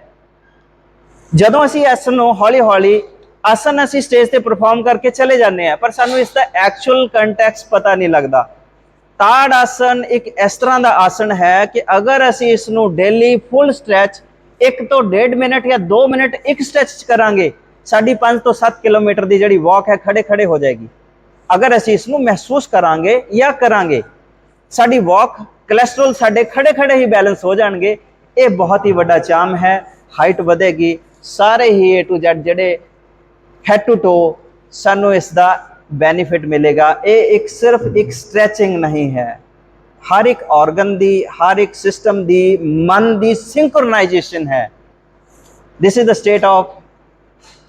जदों असी इस नूं हौली हौली आसन असी स्टेज पर परफॉर्म करके चले जाते हैं पर सानूं इसका एक्चुअल कंटैक्स्ट पता नहीं लगता। ताड़ आसन एक इस तरह का आसन है कि अगर असी इसनूं डेली फुल स्ट्रैच 1 तो 1.5 मिनट या 2 मिनट एक स्ट्रैच करांगे, साडी 5 तो 7 किलोमीटर की जिहड़ी वॉक है खड़े खड़े हो जाएगी। अगर असी इसनूं महसूस करांगे या करांगे, साडी वॉक, कोलेस्ट्रोल साडे खड़े खड़े ही बैलेंस हो जाएंगे। ये बहुत ही बड़ा चाम है। हाइट बढ़ेगी, सारे ही A to Z जिहड़े हेड टू टो सानू इसका बेनीफिट मिलेगा। ये एक सिर्फ एक स्ट्रैचिंग नहीं है, हर एक ऑर्गन दी, हर एक सिस्टम दी, मन दी सिंक्रोनाइजेशन है। This is the state of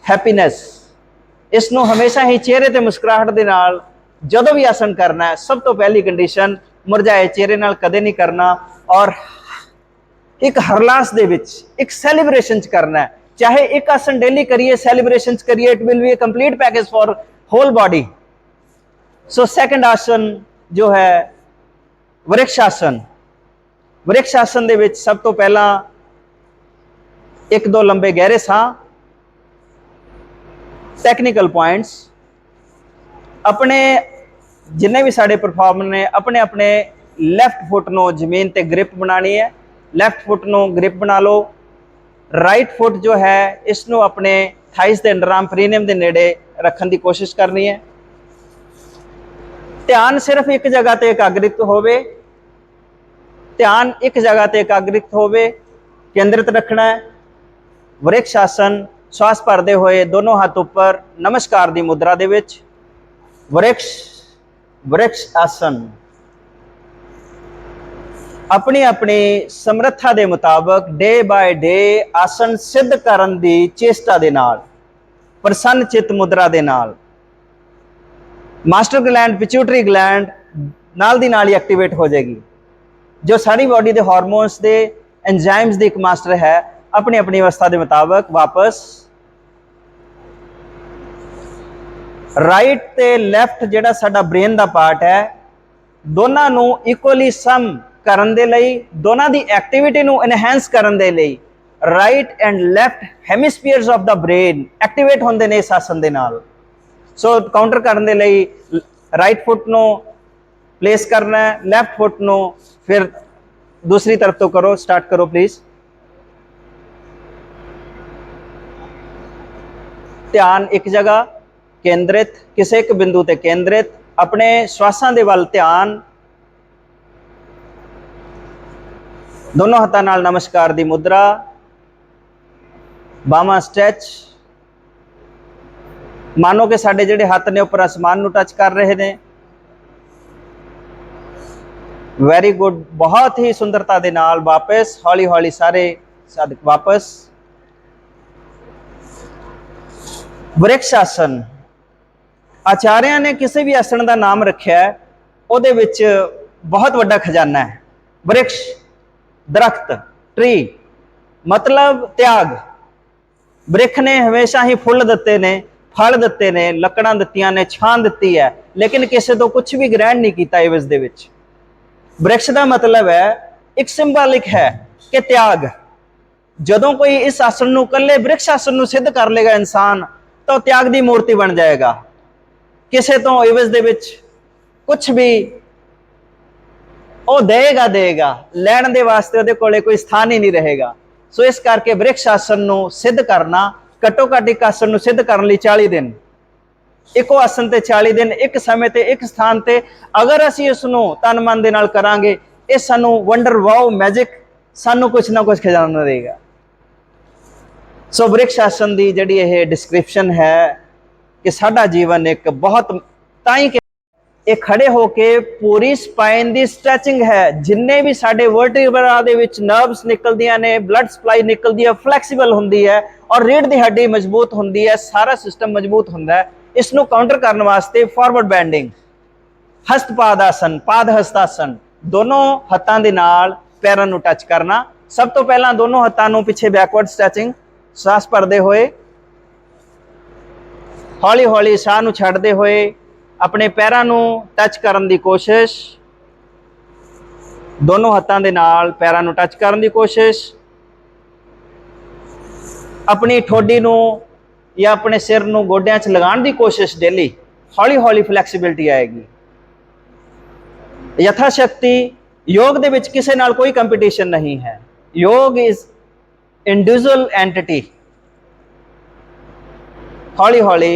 happiness. इसनों हमेशा ही चेहरे ते मुस्कुराहट दे नाल जदों भी आसन करना है, सब तो पहली कंडीशन मुरझाए चेहरे नाल कदे नहीं करना और एक हरलास दे विच एक सैलीब्रेशन करना है। चाहे एक आसन डेली करिए, सेलिब्रेशन करिए, it will be a complete package for whole body. So second आसन जो है वृक्ष आसन। वृक्ष आसन दे विच सब तो पहला 1-2 लंबे गहरे साह। टैक्निकल पॉइंट्स अपने जिन्ने भी साढ़े परफॉर्मर ने अपने अपने लैफ्ट फुट नो जमीन ते ग्रिप बनानी है। लैफ्ट फुट नो ग्रिप बना लो। राइट फुट जो है इसनों अपने थाइस के अंडर आर्म परीनियम के नेड़े रखने की कोशिश करनी है। ध्यान सिर्फ एक जगह ते एकाग्रित होवे, ध्यान एक जगह ते एकाग्रित होवे, केंद्रित रखना है। वृक्ष आसन, श्वास भरते हुए दोनों हाथ ऊपर, नमस्कार की मुद्रा दे विच। वृक्ष आसन अपनी अपनी समर्था के मुताबिक डे बाय डे आसन सिद्ध करन दी चेष्टा दे नाल, प्रसन्न चित्त मुद्रा दे नाल मास्टर ग्लैंड, पिट्यूटरी ग्लैंड नाल दी नाल ही एक्टिवेट हो जाएगी। जो सारी बॉडी के हार्मोन्स के एंजाइम्स की एक मास्टर है, अपनी अपनी अवस्था के मुताबिक वापस राइट ते लैफ्ट जिहड़ा साडा ब्रेन का पार्ट है, दोनों नूं इक्वली सम करन दे लई, दोनों की एक्टिविटी नूं एनहेंस करन दे लई right and left hemispheres of the brain activate होंदे ने इस आसन दे नाल। सो काउंटर करन दे लई राइट फुट नूं प्लेस करना है, लैफ्ट फुट नूं फिर दूसरी तरफ तो करो। स्टार्ट करो प्लीज। ध्यान एक जगह केंद्रित, किसी एक बिंदु ते केंद्रित, अपने श्वासां दे वल ध्यान। दोनों हाथों नाल नमस्कार दी मुद्रा, बाहां स्ट्रैच। मानो कि साडे जिहड़े हाथ ने उपर आसमान नूं टच कर रहे ने। वेरी गुड, बहुत ही सुंदरता दे नाल वापस हौली हौली सारे वापस। वृक्ष आसन आचार्य ने किसी भी आसन का नाम रखा है, उहदे विच बहुत वड्डा खजाना है। वृक्ष, दरख्त, ट्री मतलब त्याग। वृक्ष ने हमेशा ही फुल दिते ने, फल दिते ने, लकड़ां दित्तियां ने, छां दित्ती है, लेकिन किसी तो कुछ भी ग्रहण नहीं किया इवज दे विच। वृक्ष का मतलब है एक सिंबॉलिक है कि त्याग। जदों कोई इस आसन नूं कल्ले वृक्ष आसन नूं सिद्ध कर लेगा इंसान, तो त्याग की मूर्ति बन जाएगा। किसी तो इवज दे विच कुछ भी ਉਹ देगा, लैण दे वास्ते ਉਹਦੇ ਕੋਲੇ कोई स्थान ही नहीं रहेगा। सो इस करके वृक्ष आसन ਨੂੰ सिद्ध करना, घट्टो घट एक आसन ਨੂੰ सिद्ध करने ਲਈ 40 दिन, ਇੱਕੋ ਆਸਨ ਤੇ 40 दिन, ਇੱਕ ਸਮੇਂ ਤੇ ਇੱਕ ਸਥਾਨ ਤੇ ਅਗਰ ਅਸੀਂ ਇਸ ਨੂੰ ਤਨ ਮਨ ਦੇ ਨਾਲ ਕਰਾਂਗੇ, ਇਹ ਸਾਨੂੰ ਵੰਡਰ ਵਾਓ ਮੈਜਿਕ ਸਾਨੂੰ ਕੁਝ ਨਾ ਕੁਝ ਖਜ਼ਾਨਾ ਦੇਗਾ। ਸੋ ਵ੍ਰਿਕਸ਼ ਆਸਨ ਦੀ ਜਿਹੜੀ ਇਹ ਡਿਸਕ੍ਰਿਪਸ਼ਨ ਹੈ ਕਿ ਸਾਡਾ ਜੀਵਨ ਇੱਕ ਬਹੁਤ ਤਾਂ ਹੀ ਇਹ ਖੜੇ ਹੋ ਕੇ ਪੂਰੀ ਸਪਾਈਨ ਦੀ ਸਟ੍ਰੈਚਿੰਗ ਹੈ। ਜਿੰਨੇ ਵੀ ਸਾਡੇ ਵਰਟੀਬਰਾ ਦੇ ਵਿੱਚ ਨਰਵਸ ਨਿਕਲਦੀਆਂ ਨੇ, ਬਲੱਡ ਸਪਲਾਈ ਨਿਕਲਦੀ ਹੈ, ਫਲੈਕਸੀਬਲ ਹੁੰਦੀ ਹੈ ਔਰ ਰੀੜ ਦੀ ਹੱਡੀ ਮਜ਼ਬੂਤ ਹੁੰਦੀ ਹੈ, ਸਾਰਾ ਸਿਸਟਮ ਮਜ਼ਬੂਤ ਹੁੰਦਾ ਹੈ। ਇਸ ਨੂੰ ਕਾਊਂਟਰ ਕਰਨ ਵਾਸਤੇ ਫਾਰਵਰਡ ਬੈਂਡਿੰਗ, ਹਸਤ ਪਾਦ ਆਸਨ, ਪਾਦ ਹਸਤ ਆਸਨ, ਦੋਨੋਂ ਹੱਥਾਂ ਦੇ ਨਾਲ ਪੈਰਾਂ ਨੂੰ ਟੱਚ ਕਰਨਾ। ਸਭ ਤੋਂ ਪਹਿਲਾਂ ਦੋਨੋਂ ਹੱਥਾਂ ਨੂੰ ਪਿੱਛੇ ਬੈਕਵਰਡ ਸਟ੍ਰੈਚਿੰਗ, ਸਾਹ ਭਰਦੇ ਹੋਏ, ਹੌਲੀ ਹੌਲੀ ਸਾਹ ਨੂੰ ਛੱਡਦੇ ਹੋਏ अपने पैरों नूं टच करने की कोशिश, दोनों हाथों के नाल पैरों नूं टच करने की कोशिश। अपनी ठोडी नूं या अपने सिर नूं गोडियां च लगाने की कोशिश डेली, हौली हौली फ्लैक्सीबिलिटी आएगी। यथाशक्ति योग दे विच किसी नाल कोई कंपीटिशन नहीं है। योग इज इंडिविजुअल एंटिटी। हौली हौली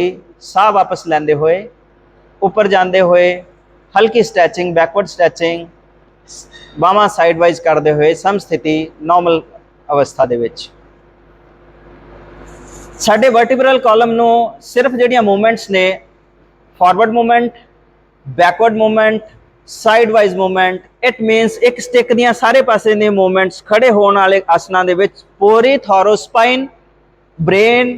साह वापस लैंदे हुए, ऊपर जाते हुए हल्की स्ट्रैचिंग, बैकवर्ड स्ट्रैचिंग, बाहां साइड वाइज करते हुए समस्थिति नॉर्मल अवस्था दे विच। साडे वर्टिब्रल कॉलम नूं सिर्फ जिहड़ियां मूवमेंट्स ने, forward movement, backward movement, side wise movement, it मीनस एक स्टिक दियां सारे पासे दी मूवमेंट्स खड़े होने वाले आसनां दे विच पूरी थॉरोस्पाइन, ब्रेन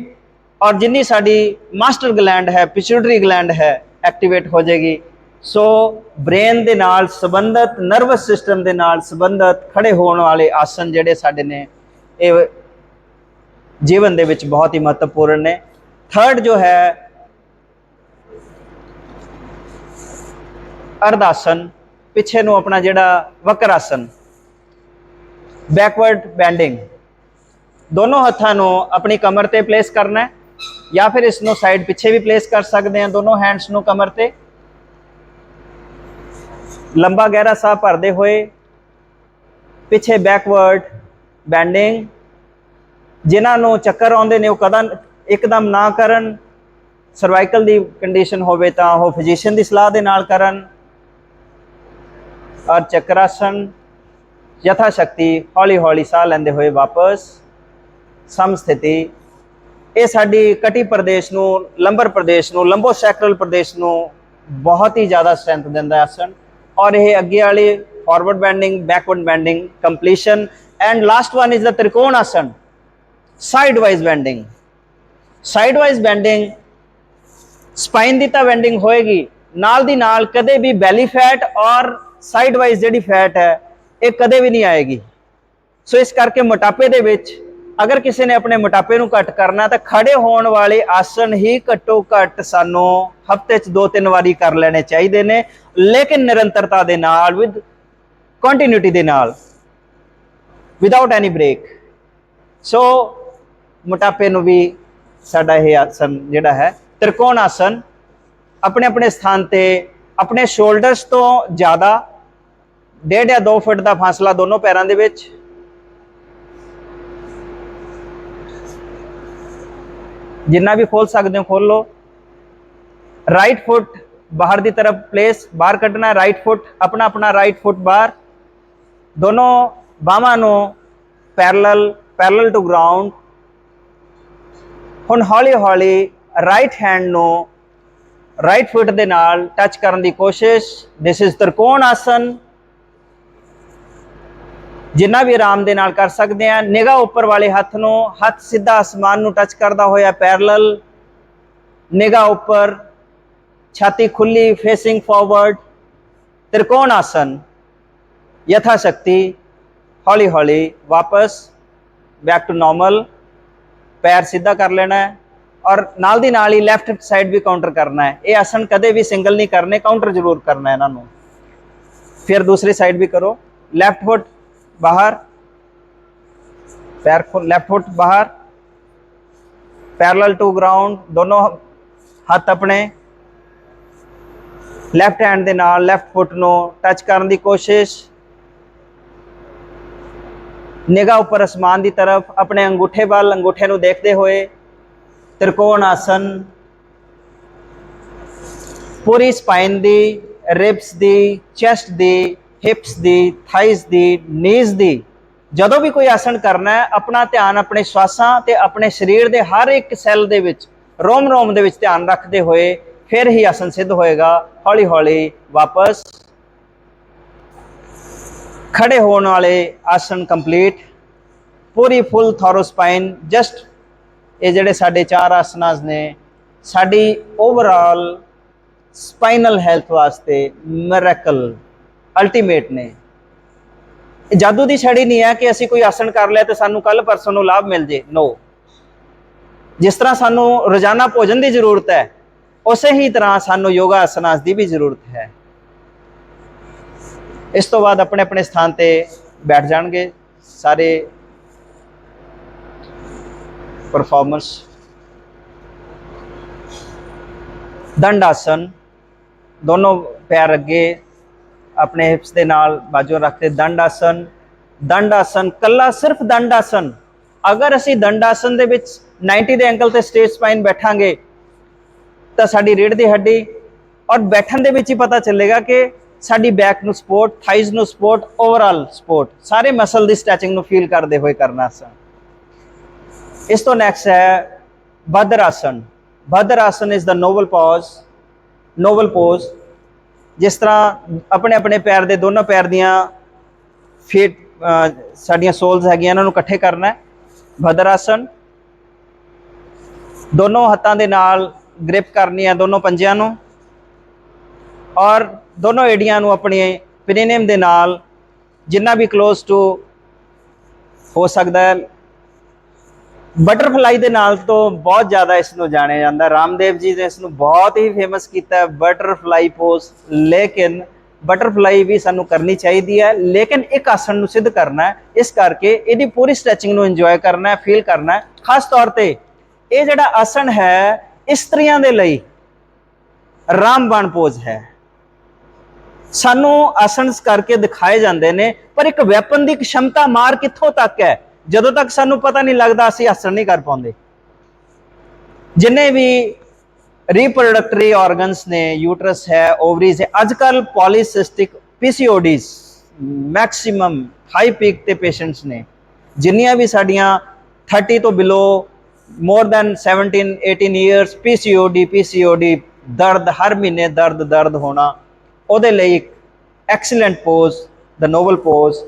और जिन्नी साडी मास्टर ग्लैंड है, पिट्यूटरी ग्लैंड है, एक्टिवेट हो जाएगी। सो ब्रेन दे नाल संबंधित, नर्वस सिस्टम दे नाल संबंधित खड़े होने वाले आसन जिहड़े साडे ने ये जीवन दे विच बहुत ही महत्वपूर्ण ने। थर्ड जो है अर्धासन, पिछे नूं अपना जिहड़ा वक्रासन, बैकवर्ड बैंडिंग, दोनों हत्थां नूं अपनी कमर ते प्लेस करना है या फिर इसनों साइड पिछे भी प्लेस कर सकते हैं। दोनों हैंड्स नूं कमर ते लंबा गहरा साह भरते हुए पिछे बैकवर्ड बैंडिंग। जिन्हां नूं चक्कर आउंदे ने कदम एकदम ना करन, सर्वाइकल दी कंडीशन होवे तां ओह फिजिशियन दी सलाह दे नाल करन। और चक्रासन यथाशक्ति हौली हौली साह लैंदे हुए वापस समस्थिति। ये साडी कटी प्रदेश नूं, लंबर प्रदेश नूं, लंबोसैक्रल प्रदेश नूं बहुत ही ज़्यादा स्ट्रेंथ दिंदा आसन। और ये अगे वाली forward bending, backward bending, completion and last one is the trikona asana, side wise bending. Side wise bending spine दी तां बैंडिंग होएगी, नाल दी नाल कदे भी बैली फैट और साइड वाइज जिहड़ी फैट है ये कदे भी नहीं आएगी। सो इस करके मोटापे दे विच अगर किसी ने अपने मोटापे नूं घट करना तो खड़े होने वाले आसन ही घट्टो घट सानू हफ्ते 2-3 वारी कर लेने चाहिए ने, लेकिन निरंतरता दे नाल, विद कंटिन्यूटी दे नाल, विदाउट एनी ब्रेक। सो मोटापे नूं भी साडा यह आसन जिहड़ा है त्रिकोण आसन अपने अपने स्थान ते अपने शोल्डर्स तो ज़्यादा 1.5 या 2 फुट का फासला दोनों पैरों के विच, जिन्ना भी खोल सकते हो खोल लो। राइट फुट बाहर की तरफ प्लेस, बाहर कटना है राइट फुट, अपना अपना राइट फुट बाहर, दोनों बाहां नूं पैरल टू ग्राउंड। हुण हौली हौली राइट हैंड नूं राइट फुट दे नाल टच करने की कोशिश। दिस इज त्रिकोण आसन, जिन्ना भी आराम दे नाल कर सकते हैं। निगाह उपर वाले हथ नूं, हथ सीधा आसमान नूं टच करता होया पैरल, निगाह उपर, छाती खुली, फेसिंग फॉरवर्ड, त्रिकोण आसन। यथाशक्ति हौली हौली वापस बैक टू नॉर्मल, पैर सीधा कर लेना है और नाल दी नाल ही लैफ्ट साइड भी काउंटर करना है। ये आसन कदे भी सिंगल नहीं करने, काउंटर जरूर करना है इन्हों। फिर दूसरी साइड भी करो, लेफ्ट फुट बाहर, पैर लेफ्ट फुट बाहर, पैरेलल टू ग्राउंड, दोनों हाथ अपने लैफ्ट हैंड दे नाल लैफ्ट फुट नो टच करने की कोशिश, निगाह ऊपर आसमान की तरफ, अपने अंगूठे वाल अंगूठे नू देखते हुए त्रिकोण आसन, पूरी स्पाइन दी, रिब्स दी, चेस्ट दी, हिप्स दी, थाइस दी, नीज दी। जदों भी कोई आसन करना है अपना ध्यान अपने श्वासां ते अपने शरीर के हर एक सैल दे विच, रोम रोम दे विच ध्यान रखते हुए फिर ही आसन सिद्ध होएगा। हौली हौली वापस खड़े होने वाले आसन कंप्लीट, पूरी फुल थॉरोस्पाइन। जस्ट ये जिहड़े साडे 4 आसनास ने साडी ओवरऑल स्पाइनल हेल्थ वास्ते मिरेकल अल्टीमेट ने। जादू की छड़ी नहीं है कि असी कोई आसन कर लिया तो सानू कल परसों नू लाभ मिल जे, नो। जिस तरह सानू रोजाना भोजन की जरूरत है उस ही तरह सानू योगा आसनास की भी जरूरत है। इस तो बाद अपने अपने स्थान पर बैठ जाएंगे सारे परफॉर्मर्स। दंड आसन, दोनों पैर अगे अपने हिप्स के नाल बाजू रखते दंड आसन। दंड आसन कला सिर्फ दंड आसन, अगर असी दंड आसन दे विच 90 के एंकल ते स्ट्रेट स्पाइन बैठांगे तो साडी रीढ़ की हड्डी और बैठन दे विच ही पता चलेगा कि साडी बैक नू सपोर्ट, थाइज नू सपोर्ट, ओवरऑल सपोर्ट, सारे मसल की स्ट्रैचिंग नू फील करते हुए करना आसन। इस तो नैक्सट है भद्र आसन। भद्र आसन is the noble pose, noble pose. जिस तरह अपने अपने पैर दे दोनों पैर दियां फीट साडियां सोल्स है इन्हों इकट्ठे करना है। भद्र आसन, दोनों हाथों के नाल ग्रिप करनी है दोनों पंजियां नूं और दोनों एडियां नूं अपने पेरिनियम दे नाल जिन्ना भी क्लोज टू हो सकता है। बटरफ्लाई के नाल तो बहुत ज़्यादा इसनों जाने जाता, रामदेव जी ने इसनों बहुत ही फेमस किया है बटरफ्लाई पोज। लेकिन बटरफ्लाई भी सानू करनी चाहिए है, लेकिन एक आसन नू सिद्ध करना है, इस करके इहदी पूरी स्ट्रैचिंग नू इंजॉय करना है, फील करना है। खास तौर पर यह जिहड़ा आसन है इस्त्रियां दे लई रामबाण पोज है। सानू आसन करके दिखाए जाते हैं, पर एक वैपन की क्षमता मार कित्थों तक है जदों तक सानू पता नहीं लगता असीं आसन नहीं कर पाते। जिन्हें भी रिप्रोडक्टरी ऑर्गन्स ने, यूट्रस है, ओवरीज है, अजकल polycystic PCODs maximum high peak ते पेशेंट्स ने, जिन्नियां भी साडियां 30 तो below more than 17-18 years PCOD दर्द हर महीने दर्द होना, उहदे लई एक excellent pose the noble pose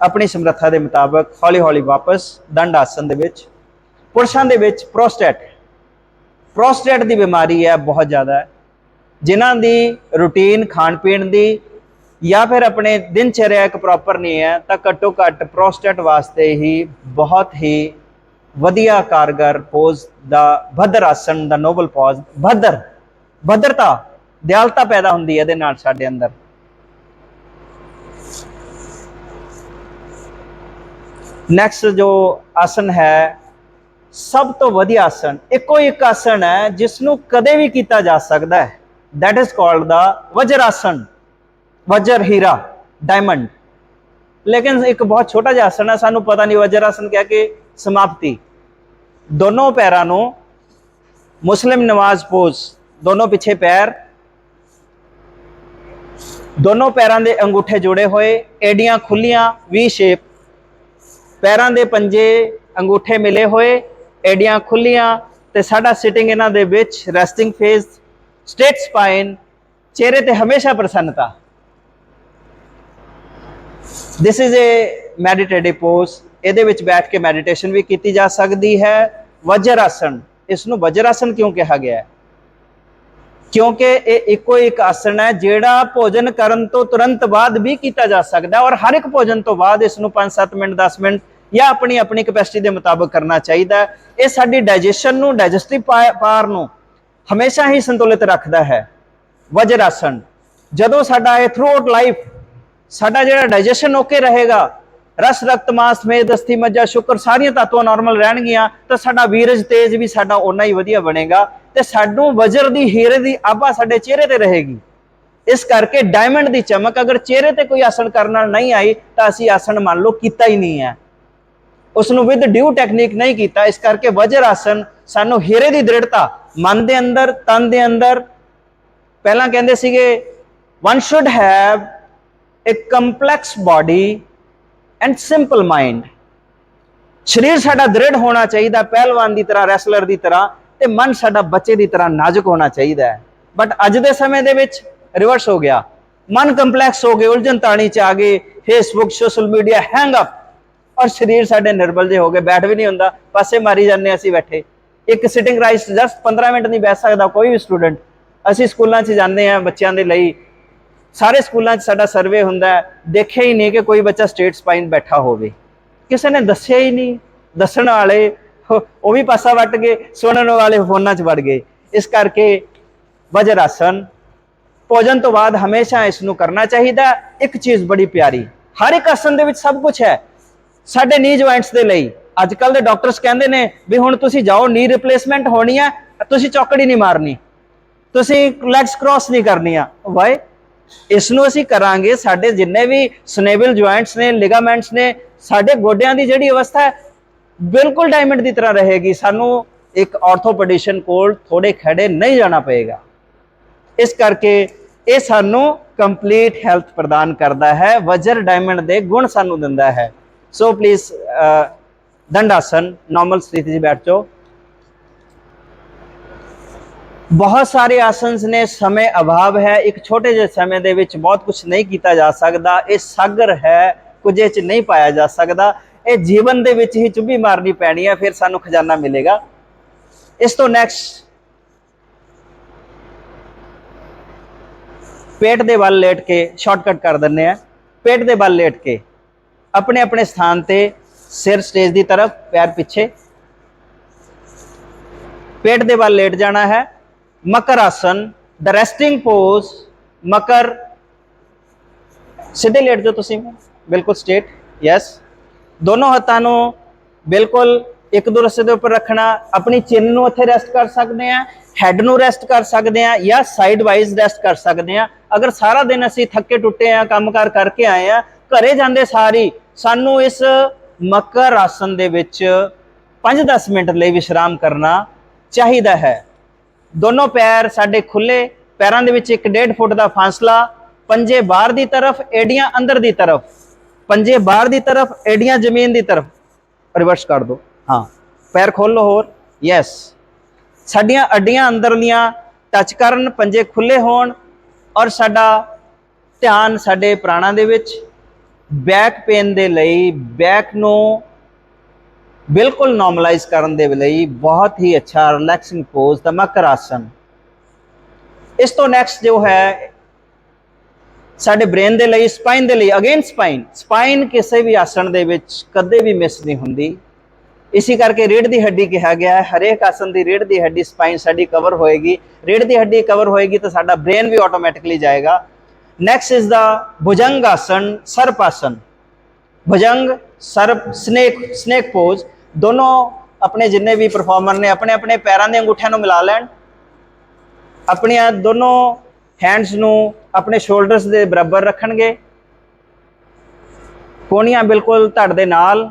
अपनी समर्था के मुताबिक हौली हौली वापस दंड आसन दे विच। पुरुषों के प्रोस्टेट की बीमारी है बहुत ज़्यादा है, जिन्हों की रूटीन खाण पीण की या फिर अपने दिनचर्या एक प्रॉपर नहीं है, तो घट्टो घट्ट प्रोस्टेट वास्ते ही बहुत ही वधिया कारगर पोज द भद्र आसन द नोबल पोज। भद्रता दयालता पैदा होंदी है इहदे नाल साडे अंदर। नैक्सट जो आसन है सब तो वधिया आसन, एको एक आसन है जिसनों कदे भी किया जा सकता है, दैट इज कॉल्ड द वज्र आसन। वज्र हीरा डायमंड, लेकिन एक बहुत छोटा जिहा आसन है, सानू पता नहीं वज्र आसन क्या कि समाप्ति। दोनों पैरों नूं मुस्लिम नमाज पोज, दोनों पिछे पैर, दोनों पैरों के अंगूठे जुड़े हुए, एडियां खुलियां वी शेप, पैरों के पंजे अंगूठे मिले हुए, एडियां खुलियां, ते साडा सिटिंग इन्हां दे विच रेस्टिंग फेस, स्ट्रेट स्पाइन, चेहरे ते हमेशा प्रसन्नता। दिस इज ए मैडिटेटिव पोज, इहदे विच बैठ के मैडिटेशन भी की जा सकती है। वज्र आसन, इसनूं वज्र आसन क्यों कहा गया है? क्योंकि ये इको एक आसन है जिहड़ा भोजन करन तो तुरंत बाद भी किया जा सकता है, और हर एक भोजन तो बाद इसनूं 5-7 मिनट 10 मिनट या अपनी अपनी कैपेसिटी के मुताबिक करना चाहिए। ये साडी डाइजेशन नूं, डाइजेस्टिव पार नूं हमेशा ही संतुलित रखता है। वज्र आसन जदों साडा थ्रू आउट लाइफ साडा जिहड़ा डाइजेशन ओके रहेगा, रस रक्त मांस मेद अस्थि मज्जा शुक्र सारियां तत्व नॉर्मल रहणगियां, तो साडा वीरज तेज भी साडा उन्ना ही वधिया बनेगा, ते साडू वज्र दी हीरे दी आभा साडे चेहरे ते रहेगी। इस करके डायमंड दी चमक अगर चेहरे ते कोई आसन करना नहीं आई तो असी आसन मान लो कीता ही नहीं है, उसनूं विद ड्यू टैक्नीक नहीं कीता। इस करके वज्र आसन सानू हीरे दी दृढ़ता मन दे अंदर तन दे अंदर, पहला कहंदे सीगे one should have a complex body and simple mind. शरीर साडा दृढ़ होना चाहिए पहलवान की तरह, रैसलर की तरह, ते मन साडा बच्चे की तरह नाजुक होना चाहिए। बट अज के समय दे विच रिवर्स हो गया, मन कंपलैक्स हो गए, उलझन ताणी च आ गए, Facebook social media hang up, और शरीर साडे निर्बल जे हो गए, बैठ भी नहीं होंदा, पासे मारी जाने असीं बैठे। एक सिटिंग राइस जस्ट 15 मिनट नहीं बैठ सकता कोई भी स्टूडेंट। असीं स्कूलों च जाते हैं बच्चों के लिए, सारे स्कूलों साडा सर्वे हुंदा है, देखे ही नहीं कि कोई बच्चा स्ट्रेट स्पाइन बैठा होवे, किसी ने दस्सिया ही नहीं। दस्सण वाले वो भी पासा वट गए, सुनने वाले फोनां च वड़ गए। इस करके वज्र आसन भोजन तो बाद हमेशा इसनूं करना चाहिए। एक चीज़ बड़ी प्यारी, हर एक आसन दे विच सब कुछ है साडे नी जॉइंट्स दे लई। अजकल दे डॉक्टर्स कहंदे ने भी हुण तुसीं जाओ, नी रिप्लेसमेंट होनी है, तुसीं चौकड़ी नहीं मारनी, तुसीं लैग्स क्रॉस नहीं करनियां। वाई इसनूं असीं करांगे, साडे जिन्ने भी स्नेबल जॉइंट्स ने, लिगामेंट्स ने, साडे गोड्यां दी जिहड़ी अवस्था है बिल्कुल डायमंड की तरह रहेगी। सानू एक ऑर्थोपेडिशन कोल थोड़े खड़े नहीं जाना पएगा। इस करके ये सानू कंप्लीट हैल्थ प्रदान करता है, वज्र डायमंड के गुण सानू दिंदा है। सो प्लीज दंड आसन नॉर्मल स्थिति बैठ जाओ। बहुत सारे आसन ने, समय अभाव है, एक छोटे जे समय दे विच बहुत कुछ नहीं किया जा सकता। ये सागर है, कुछ च नहीं पाया जा सकता, ये जीवन दे विच ही चुभी मारनी पैनी है, फिर सानू खजाना मिलेगा। इस तो नैक्सट पेट दे बल लेट के शॉर्टकट कर दिंदे हैं। पेट दे बल लेट के अपने अपने स्थान ते, सिर स्टेज की तरफ, पैर पीछे, पेट दे बल लेट जाना है। मकर आसन द रेस्टिंग पोज, मकर सीधे लेट जाओ तुसीं, बिल्कुल स्ट्रेट, यस। दोनों हत्थां नूं बिल्कुल एक दूसरे के उपर रखना, अपनी चिन नूं उत्थे रेस्ट कर सकते हैं, हैड नूं रेस्ट कर सकते हैं, या साइड वाइज रेस्ट कर सकते हैं। अगर सारा दिन असीं थके टुटे हैं, काम कार करके आए हैं, घरे जांदे सारी सानू इस मकर आसन दे विच 5-10 मिनट लई विश्राम करना चाहिए है। दोनों पैर साडे खुले, पैरों दे विच 1.5 फुट का फासला, पंजे बाहर की तरफ, एडियां अंदर की तरफ, पंजे बाहर की तरफ, एडियां जमीन की तरफ। रिवर्स कर दो, हाँ, पैर खोल लो होर, यस। साडियां अड्डियां अंदरलियां टच करन, पंजे खुले होण, और साडा ध्यान साडे प्राणां दे विच। बैक पेन दे लई, बैक नूं बिल्कुल नॉर्मलाइज करने दे लई बहुत ही अच्छा रिलैक्सिंग पोज द मकर आसन। इस तो नैक्सट जो है साडे ब्रेन दे लई, स्पाइन दे लई, अगेन स्पाइन, स्पाइन किसी भी आसन दे विच कदे भी मिस नहीं हुंदी। इसी करके रीढ़ की हड्डी कहा गया है, हरेक आसन की रीढ़ की हड्डी, स्पाइन साडी कवर होएगी। रीढ़ की हड्डी कवर होएगी तो साडा ब्रेन भी ऑटोमैटिकली जाएगा। नेक्स्ट इज द भुजंग आसन, सर्प आसन। भुजंग, सर्प, स्नेक पोज। दोनों अपने जिन्ने भी परफॉर्मर ने अपने अपने पैरों के अंगूठियां नूं मिला लैण, अपनी दोनों हैंड्स नूं अपने शोल्डर्स के बराबर रखणगे, कोहनियां बिल्कुल धड़ दे नाल।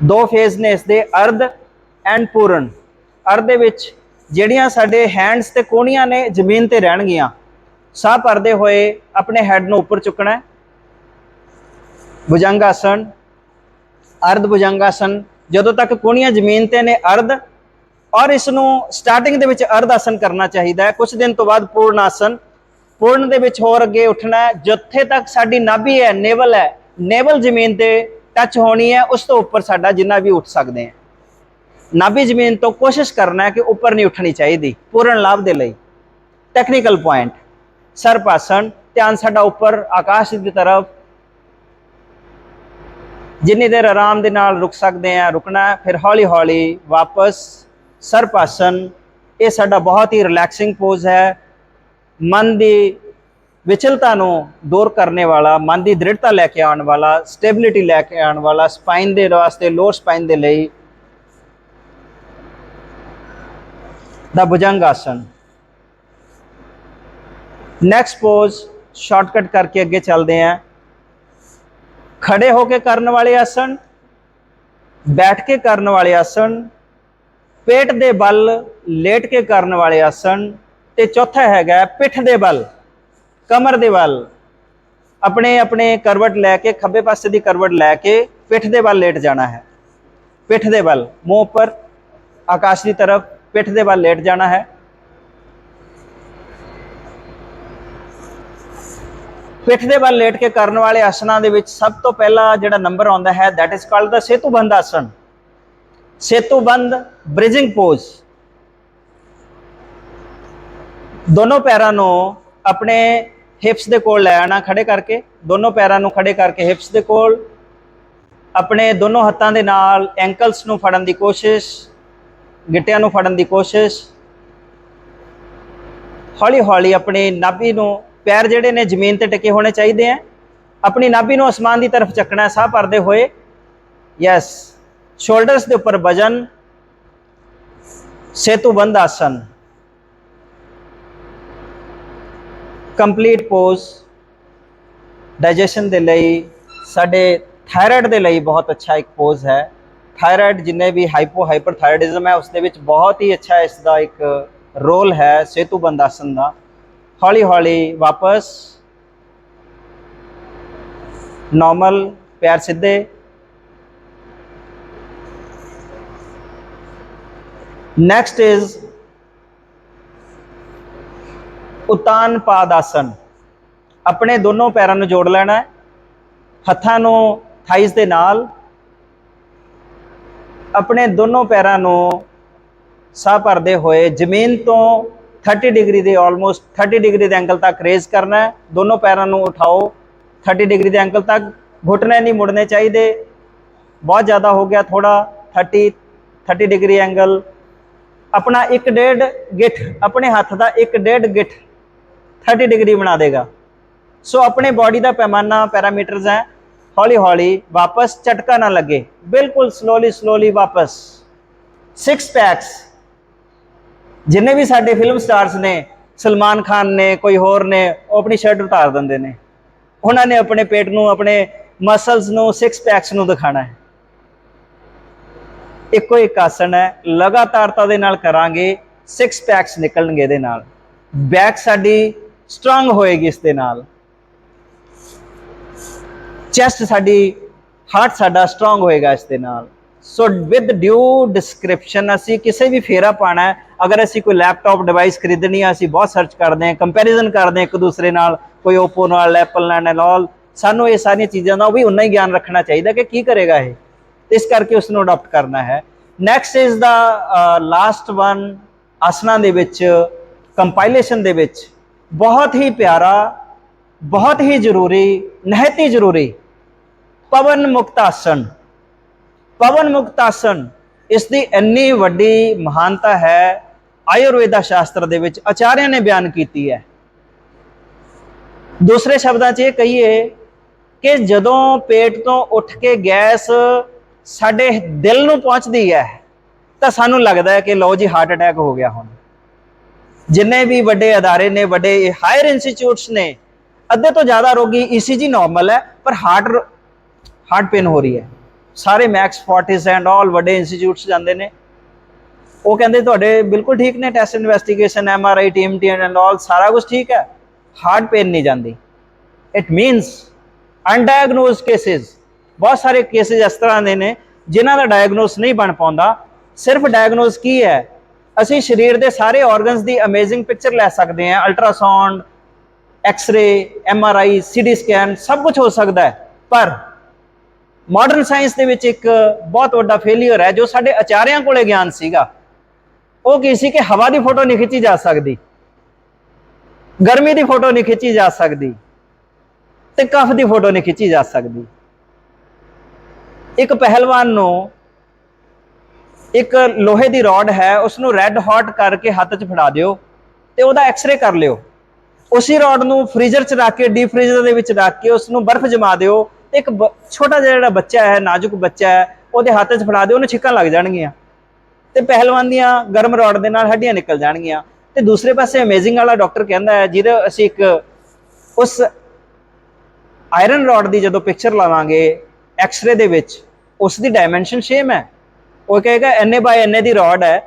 दो फेज ने इसके, अर्ध एंड पूर्ण। अर्ध दे विच जिहड़ियां साडे हैंड्स ते कोहनियां ने जमीन ते रहणगियां, साह भरदे होए अपने हैड नूं उपर चुकना है। भुजंग आसन, अर्ध भुजंग आसन, जदों तक कोहनियां जमीन ते ने अर्ध, और इसनूं स्टार्टिंग दे विच अर्ध आसन करना चाहिए है। कुछ दिन तो बाद पूर्ण आसन, पूर्ण दे विच होर अगे उठना है, जिथे तक साडी नाभि है, नेवल है, नेवल जमीन ते टच होनी है, उस तो उपर साडा जिन्ना भी उठ सकते हैं। नाभि जमीन तो कोशिश करना है कि उपर नहीं उठनी चाहिए, पूर्ण लाभ दे लई। टेक्निकल पॉइंट सर्पासन, ध्यान साडा ऊपर आकाश की तरफ, जिन्नी देर आराम दे नाल रुक सकते हैं रुकना, फिर हौली हौली वापस सर्पासन। ये साडा बहुत ही रिलैक्सिंग पोज है, मन की विचलता नूं दूर करने वाला, मन की दृढ़ता लैके आने वाला, स्टेबिलिटी लैके आने वाला, स्पाइन दे वास्ते, लोअर स्पाइन दे लई दा भुजंग आसन। नैक्सट पोज शॉर्टकट करके अगे चलते हैं। खड़े होके करने वाले आसन, बैठ के करने वाले आसन, पेट दे बल लेट के करने वाले आसन, ते चौथा हैगा पिठ दे बल, कमर दे बल अपने अपने करवट लैके, खब्बे पासे की करवट लैके पिठ दे बल लेट जाना है। पिठ दे बल मुंह पर आकाश की तरफ, पिठ दे बल लेट जाना है। पिठ दे बल लेट के करने वाले आसना दे विच सब तो पहला जिहड़ा नंबर आउंदा है दैट इज कॉल्ड द सेतुबंध आसन। सेतुबंध ब्रिजिंग पोज। दोनों पैरों नूं अपने हिप्स दे कोल लै आना खड़े करके, दोनों पैरों नूं खड़े करके हिप्स दे कोल, अपने दोनों हत्थां दे नाल एंकल्स नूं फड़न दी कोशिश, गिट्टियां नूं फड़न दी कोशिश। हौली हौली अपनी नाभि नूं, पैर जिहड़े ने जमीन ते टिके होने चाहिए हैं, अपनी नाभि नूं आसमान की तरफ चकना है साह भरदे होए। यस, शोल्डर्स के उपर वजन, सेतुबंध आसन। कंप्लीट पोज डाइजेशन के लिए, साडे थायराइड के लिए बहुत अच्छा एक पोज है। थायराइड जिन्हें भी हाइपो हाइपरथायराइडिज्म है उसके विच बहुत ही अच्छा इसका एक रोल है सेतुबंध आसन का। हौली हौली वापस नॉर्मल, पैर सीधे। नेक्स्ट इज उतान पाद आसन। अपने दोनों पैरों नूं जोड़ लेना है, हत्थां नूं थाइस दे नाल, अपने दोनों पैरों नूं साह भरदे होए जमीन तो 30 डिग्री के, ऑलमोस्ट 30 डिग्री के एंगल तक रेज करना है। दोनों पैरों नूं उठाओ 30 डिग्री के एंगल तक, घुटने नहीं मुड़ने चाहिए, बहुत ज़्यादा हो गया थोड़ा, 30 डिग्री एंगल। अपना 1.5 गिठ, अपने हाथ का 1.5 गिठ 30 डिग्री बना देगा। सो अपने बॉडी का पैमाना पैरामीटर्स हैं। हौली हौली वापस, झटका ना लगे, बिल्कुल स्लोली स्लोली वापस। 6 पैक्स, जिन्हें भी साडे फिल्म स्टार्स ने, सलमान खान ने, कोई होर ने, वो अपनी शर्ट उतार देंगे ने, उन्होंने अपने पेट नूं, अपने मसल्स नूं, 6 पैक्स नूं दिखाना है। एको एक आसन है, लगातारता दे नाल करांगे, 6 पैक्स निकलणगे इहदे नाल। बैक साडी स्ट्रांग होएगी इस दे नाल, चैस्ट साडी, हार्ट साडा स्ट्रांग होएगा इस दे नाल। सो विद ड्यू डिस्क्रिप्शन असी किसी भी फेरा पाना है, अगर असी कोई लैपटॉप डिवाइस खरीदनी है, असी बहुत सर्च करते हैं, कंपैरिजन करते हैं एक दूसरे नाल, कोई ओपो नाल, एप्पल नाल ऑल, सानू ये सारी चीज़ों का भी उन्ना ही ज्ञान रखना चाहिए कि की करेगा ये, इस करके उसनों अडॉप्ट करना है। Next is the last one, asana दे विच, कंपाइलेशन दे विच बहुत ही प्यारा, बहुत ही जरूरी, नहायत ही जरूरी पवन मुक्त आसन। पवन मुक्त आसन, इसकी इन्नी वड्डी महानता है, आयुर्वेदा शास्त्र दे विच आचार्य ने बयान की है। दूसरे शब्दों च कहिए कि जदों पेट तो उठ के गैस साडे दिल नूं पहुंचती है तो सानू लगता है कि लो जी हार्ट अटैक हो गया। हुण जिन्ने भी वड्डे अदारे ने, वड्डे हायर इंस्टीट्यूट्स ने, अद्धे तो ज़्यादा रोगी ECG नॉर्मल है पर हार्ट पेन हो रही है। सारे मैक्स फोर्टिस एंड ऑल वड्डे इंस्टीट्यूट्स जाते हैं, वो कहते तुहाडे बिल्कुल ठीक ने, test investigation MRI TMT and all सारा कुछ ठीक है, हार्ट पेन नहीं जाती। इट मीनस अनडायगनोज केसेज, बहुत सारे केसेज इस तरह के ने जिन्हों का डायगनोस नहीं बन पाता। सिर्फ डायगनोस की है, असी शरीर के सारे ऑर्गनस की अमेजिंग पिक्चर लै सकते हैं, ultrasound, X-ray, MRI, CD scan, सब कुछ हो सकता है। पर मॉडर्न साइंस के विच एक बहुत बड़ा फेलियर है, जो साडे आचार्यों को ज्ञान सीगा, वो की सी कि हवा की फोटो नहीं खिंची जा सकती। गर्मी की फोटो नहीं खिंची जा सकती ते कफ की फोटो नहीं खिंची जा सकती। एक पहलवान नूं एक लोहे की रॉड है उसनों रैड हॉट करके हाथ च फड़ा दिओ ते ओहदा एक्सरे कर लिओ। उसी रॉड नूं फ्रीजर च रख के डीप फ्रीजर दे विच रख के उसनूं बर्फ जमा दिओ। एक छोटा जिहा बच्चा है, नाजुक बच्चा है, ਉਹਦੇ हत्थ 'ਚ फड़ा दिओ, ਉਹਨੂੰ ਛਿੱਕਾਂ ਲੱਗ ਜਾਣਗੀਆਂ ਤੇ ਪਹਿਲਵਾਨ ਦੀਆਂ ਗਰਮ ਰੋਡ ਦੇ ਨਾਲ ਹੱਡੀਆਂ ਨਿਕਲ ਜਾਣਗੀਆਂ। ਤੇ ਦੂਸਰੇ ਪਾਸੇ ਅਮੇਜ਼ਿੰਗ ਵਾਲਾ ਡਾਕਟਰ ਕਹਿੰਦਾ ਹੈ ਜਿਹਦੇ ਅਸੀਂ ਇੱਕ ਉਸ ਆਇਰਨ ਰੋਡ ਦੀ ਜਦੋਂ ਪਿਕਚਰ ਲਾਵਾਂਗੇ ਐਕਸਰੇ ਦੇ ਵਿੱਚ ਉਸ ਦੀ ਡਾਇਮੈਂਸ਼ਨ ਸੇਮ ਹੈ। ਉਹ ਕਹੇਗਾ ਇੰਨੇ ਬਾਏ ਇੰਨੇ ਦੀ ਰੋਡ ਹੈ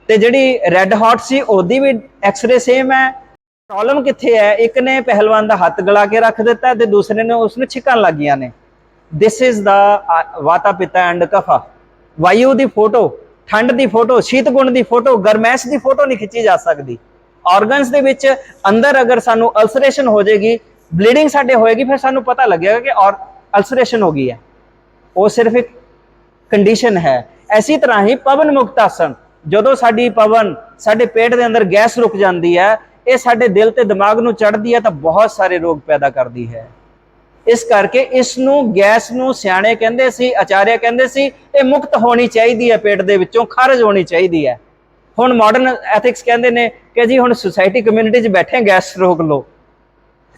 ਤੇ ਜਿਹੜੀ ਰੈੱਡ ਹੌਟ ਸੀ ਉਹਦੀ ਵੀ ਐਕਸਰੇ ਸੇਮ ਹੈ। ਪ੍ਰੋਬਲਮ ਕਿੱਥੇ ਹੈ? ਇੱਕ ਨੇ ਪਹਿਲਵਾਨ ਦਾ ਹੱਥ ਗਲਾ ਕੇ ਰੱਖ ਦਿੱਤਾ ਤੇ ਦੂਸਰੇ ਨੇ ਉਸਨੂੰ ਛਿੱਕਾਂ ਲੱਗੀਆਂ ਨੇ। दिस इज द वाता पिता एंड कफा। वायु की फोटो, ठंड की फोटो, शीत गुण की फोटो, गरमैश की फोटो नहीं खिंची जा सकती। ऑर्गनस के विच अंदर अगर सानू अल्सरेशन हो जाएगी, ब्लीडिंग साडे होएगी, फिर सानू पता लगेगा कि और अल्सरेशन हो गई है। वो सिर्फ एक कंडीशन है। इसी तरह ही पवन मुक्त आसन, जदों साडी पवन साडे पेट के अंदर गैस रुक जाती है, ये साडे दिल ते दिमाग नू चढ़ती है तो बहुत सारे रोग पैदा करती है। इस करके इसनू गैस नू सियाणे कहंदे सी, आचार्य कहंदे सी ये मुक्त होनी चाहिए है, पेट दे विचों खारज होनी चाहिए है। हुण मॉडर्न एथिक्स कहंदे ने कि जी हुण सोसाइटी कम्यूनिटी च बैठे गैस रोक लो।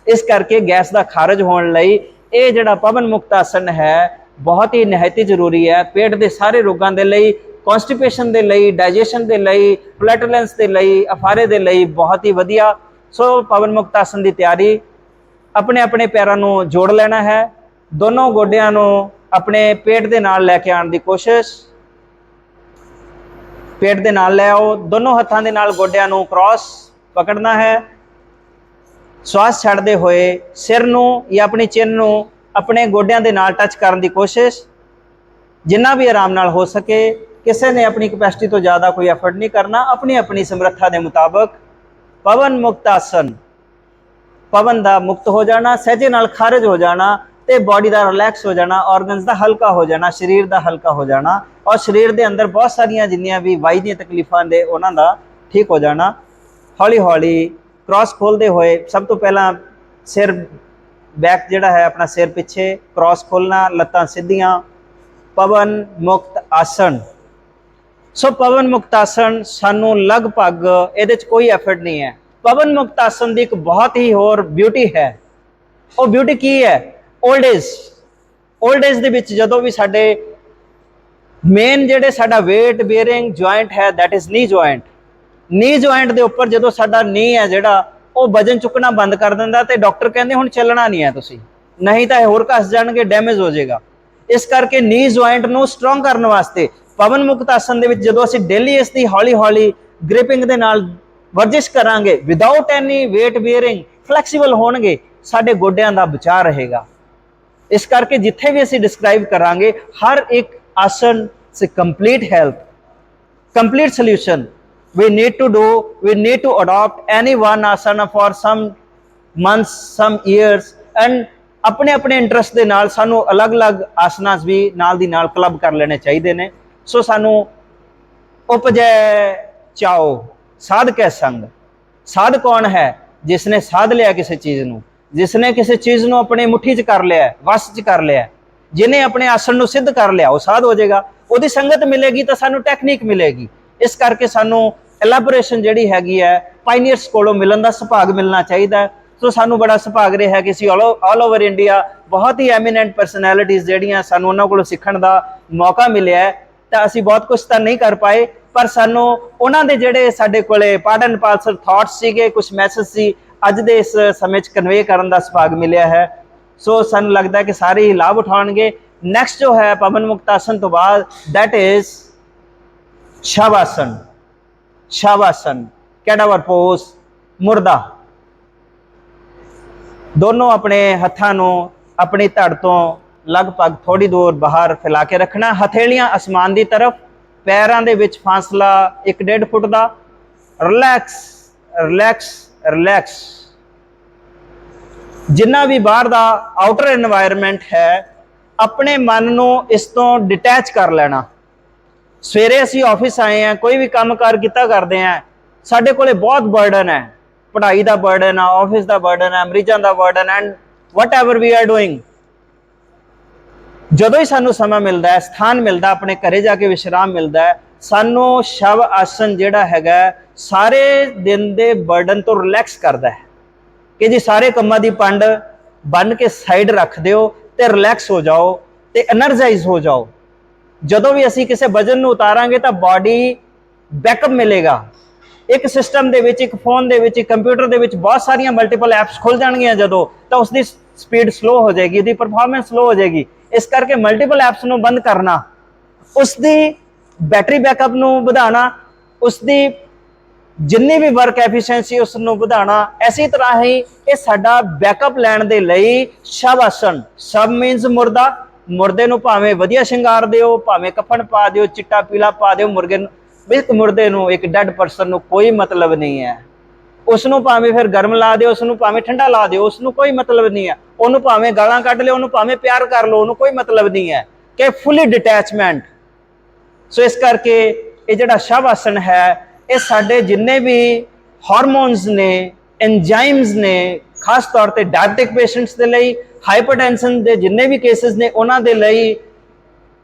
इस करके गैस का खारज होने लई ये जिहड़ा पवन मुक्त आसन है बहुत ही निहायती जरूरी है। पेट के सारे रोगों के लिए, कॉन्स्टिपेशन के लिए, डाइजेशन के लिए, फ्लैटुलेंस के लिए, अफारे के लिए बहुत ही वधिया। सो पवन मुक्त आसन की तैयारी अपने अपने पैरों को जोड़ लेना है। दोनों गोडियां को अपने पेट के नाल लैके आने की कोशिश, पेट के नाल ले आओ। दोनों हथों के नाल गोडियां को क्रॉस पकड़ना है। श्वास छड्डदे हुए सिर नू या अपनी चिन नू अपने गोडियां के नाल टच करने की कोशिश, जिन्ना भी आराम नाल हो सके। किसी ने अपनी कैपेसिटी तो ज़्यादा कोई एफर्ट नहीं करना, अपनी अपनी समर्था के मुताबिक। पवन मुक्त आसन, पवन का मुक्त हो जाना, सहजे नाल खारिज हो जाना ते बॉडी का रिलैक्स हो जाना, ऑर्गनस का हल्का हो जाना, शरीर का हल्का हो जाना और शरीर के अंदर बहुत सारिया जिन्नियां भी वाई दी तकलीफां दे उन्हां दा ठीक हो जाना। हौली हौली क्रॉस खोलते हुए सब तो पहला सिर बैक जिहड़ा है अपना सिर पिछे क्रॉस खोलना, लत्तां सीधियां। पवन मुक्त आसन। सो पवन मुक्त आसन सानू लगभग इहदे च कोई एफर्ट नहीं है। पवन मुक्त आसन की एक बहुत ही होर ब्यूटी है। वो ब्यूटी की है? ओल्ड एज, ओल्ड एज दे विच जदों भी साडे मेन जिहड़े साडा वेट बेयरिंग जॉइंट है that is knee joint. Knee joint के उपर जदों साडा नी है जिहड़ा वो वजन चुकना बंद कर दिंदा ते डॉक्टर कहंदे हुण चलना नहीं है तुसीं, नहीं तो होर घस जाणगे, डैमेज हो जाएगा। इस करके नी जॉइंट नूं स्ट्रोंग करने वास्ते पवन मुक्त आसन दे विच जदों असीं डेली इसदी हौली हौली ग्रिपिंग दे नाल वर्जिश करांगे without any weight bearing, flexible होणगे, साडे गोडियां दा बचाव रहेगा। इस करके जिथे भी असीं डिस्क्राइब करांगे हर एक आसन से complete health, complete solution we need to do, we need to adopt any one asana for some months, some years and अपने अपने इंटरस्ट दे नाल सानू अलग अलग आसनास भी नाल दी नाल क्लब कर लेने चाहिए ने। सो सानू उपजै चाओ साध कै संग। साध कौन है? जिसने साध लिया किसी चीज़ नू, जिसने किसी चीज़ नू अपने मुट्ठी च कर लिया, वस च कर लिया, जिन्हें अपने आसन नू सिद्ध कर लिया वो साध हो जाएगा। उसकी संगत मिलेगी तो सानू टैक्नीक मिलेगी। इस करके सानू एलैबोरेशन जिहड़ी हैगी है पाइनियर्स कोलों मिलन दा सुभाग मिलना चाहिए। सो सानू बड़ा सुभाग रहा है कि असीं ऑल ओवर इंडिया बहुत ही एमीनेंट परसनैलिटीज़ जिहड़ियां सानू उन्हां कोलों सीखण दा मौका मिलिया है। तो असीं बहुत कुछ तो नहीं कर पाए पर सानू उन्हां दे जिहड़े साडे कोले पार्ट एंड पार्सल थॉट्स सीगे, कुछ मैसेज सी अज दे इस समय कन्वे करन दा सुभाग मिलिया है। सो सानू लगदा है कि सारे ही लाभ उठाउणगे। नैक्सट जो है पवन मुक्त आसन तो बाद that is shavasana. Shavasana cadaver pose, मुर्दा। दोनों अपने हत्थां नूं अपनी धड़ तो लगभग थोड़ी दूर बाहर फैला के रखना, हथेलियां आसमान की तरफ, पैरों के विच फासला 1-1.5 फुट का। Relax relax relax. जिन्ना भी बाहर का आउटर एनवायरनमेंट है अपने मन नूं इस तो डिटैच कर लेना। सवेरे असीं ऑफिस आए हैं, कोई भी काम कार किता करते हैं, साडे कोले बहुत बर्डन है, पढ़ाई का बर्डन है, ऑफिस का बर्डन है, मरीजों का burden and whatever we are doing, ਜਦੋਂ ਹੀ ਸਾਨੂੰ ਸਮਾਂ ਮਿਲਦਾ ਹੈ, ਸਥਾਨ ਮਿਲਦਾ, ਆਪਣੇ ਘਰੇ ਜਾ ਕੇ ਵਿਸ਼ਰਾਮ ਮਿਲਦਾ ਹੈ, ਸਾਨੂੰ ਸ਼ਵ ਆਸਨ ਜਿਹੜਾ ਹੈਗਾ ਸਾਰੇ ਦਿਨ ਦੇ ਬਰਡਨ ਤੋਂ ਰਿਲੈਕਸ ਕਰਦਾ ਹੈ ਕਿ ਜੀ ਸਾਰੇ ਕੰਮਾਂ ਦੀ ਪੰਡ ਬੰਨ ਕੇ ਸਾਈਡ ਰੱਖ ਦਿਓ ਤੇ ਰਿਲੈਕਸ ਹੋ ਜਾਓ ਤੇ એનર્ਜਾਈਜ਼ ਹੋ ਜਾਓ। ਜਦੋਂ ਵੀ ਅਸੀਂ ਕਿਸੇ ਵਜਨ ਨੂੰ ਉਤਾਰਾਂਗੇ ਤਾਂ ਬਾਡੀ ਬੈਕਅਪ ਮਿਲੇਗਾ। ਇੱਕ ਸਿਸਟਮ ਦੇ ਵਿੱਚ, ਇੱਕ ਫੋਨ ਦੇ ਵਿੱਚ, ਇੱਕ ਕੰਪਿਊਟਰ ਦੇ ਵਿੱਚ ਬਹੁਤ ਸਾਰੀਆਂ ਮਲਟੀਪਲ ਐਪਸ ਖੁੱਲ ਜਾਣਗੀਆਂ ਜਦੋਂ, ਤਾਂ ਉਸ ਦੀ ਸਪੀਡ ਸਲੋ ਹੋ ਜਾਏਗੀ, ਉਹਦੀ ਪਰਫਾਰਮੈਂਸ ਸਲੋ ਹੋ ਜਾਏਗੀ। ਇਸ ਕਰਕੇ ਮਲਟੀਪਲ ਐਪਸ ਨੂੰ ਬੰਦ ਕਰਨਾ, ਉਸ ਦੀ ਬੈਟਰੀ ਬੈਕਅਪ ਨੂੰ ਵਧਾਉਣਾ, ਉਸ ਦੀ ਜਿੰਨੀ ਵੀ ਵਰਕ ਐਫੀਸ਼ੀਐਂਸੀ ਉਸ ਨੂੰ ਵਧਾਉਣਾ। ਇਸੇ ਤਰ੍ਹਾਂ ਹੀ ਇਹ ਸਾਡਾ ਬੈਕਅਪ ਲੈਣ ਦੇ ਲਈ ਸ਼ਵ ਆਸਨ, ਸ਼ਵ ਮੀਨਸ ਮੁਰਦਾ, ਮੁਰਦੇ ਨੂੰ ਭਾਵੇਂ ਵਧੀਆ ਸ਼ਿੰਗਾਰ ਦਿਓ, ਭਾਵੇਂ ਕਫਨ ਪਾ ਦਿਓ, ਚਿੱਟਾ ਪੀਲਾ ਪਾ ਦਿਓ, ਮੁਰਗੇ ਨੂੰ, ਇੱਕ ਮੁਰਦੇ ਨੂੰ, ਇੱਕ ਡੈਡ ਪਰਸਨ ਨੂੰ ਕੋਈ ਮਤਲਬ ਨਹੀਂ ਹੈ। ਉਸ ਨੂੰ ਭਾਵੇਂ ਫਿਰ ਗਰਮ ਲਾ ਦਿਓ, ਉਸ ਨੂੰ ਭਾਵੇਂ ਠੰਡਾ ਲਾ ਦਿਓ, ਉਸ ਨੂੰ ਕੋਈ ਮਤਲਬ ਨਹੀਂ ਹੈ। ਉਹਨੂੰ ਭਾਵੇਂ ਗਾਲਾਂ ਕੱਢ ਲਿਓ, ਉਹਨੂੰ ਭਾਵੇਂ ਪਿਆਰ ਕਰ ਲਓ, ਉਹਨੂੰ ਕੋਈ ਮਤਲਬ ਨਹੀਂ ਹੈ ਕਿ ਫੁੱਲੀ ਡਿਟੈਚਮੈਂਟ। ਸੋ ਇਸ ਕਰਕੇ ਇਹ ਜਿਹੜਾ ਸ਼ਵ ਆਸਨ ਹੈ, ਇਹ ਸਾਡੇ ਜਿੰਨੇ ਵੀ ਹਾਰਮੋਨਸ ਨੇ, ਐਂਜ਼ਾਈਮਸ ਨੇ, ਖਾਸ ਤੌਰ ਤੇ ਡਾਇਬਟਿਕ ਪੇਸ਼ੈਂਟਸ ਦੇ ਲਈ, ਹਾਈਪਰਟੈਂਸ਼ਨ ਦੇ ਜਿੰਨੇ ਵੀ ਕੇਸਿਸ ਨੇ ਉਹਨਾਂ ਦੇ ਲਈ,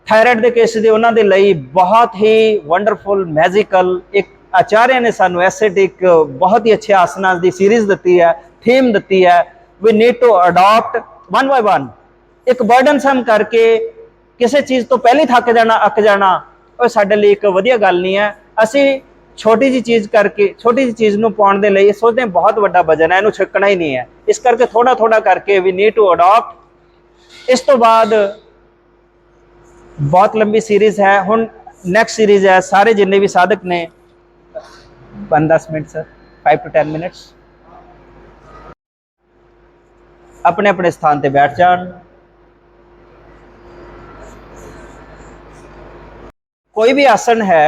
थायराइड के केस दे उन्हां दे लई बहुत ही वंडरफुल मैजिकल एक आचार्य ने सानू एसेटिक बहुत ही अच्छे आसनां दी सीरीज दी है, थीम दी है। We need to adopt one by one. एक बर्डनसम करके किसी चीज़ तो पहले थक जाना, अक जाना, वो साडे लई एक वधिया गल नहीं है। असी छोटी जी चीज़ करके, छोटी जी चीज़ नूं पाउण दे लई सोचदे बहुत वड्डा वजन है, इहनूं छुकना ही नहीं है। इस करके थोड़ा थोड़ा करके वी नीड टू अडॉप्ट। इस तो बाद बहुत लंबी सीरीज है, हुण नैक्सट सीरीज है, सारे जिन्ने भी साधक ने 5-10 मिनट सर, 5 to 10 मिनट्स अपने अपने स्थान पर बैठ जान। कोई भी आसन है,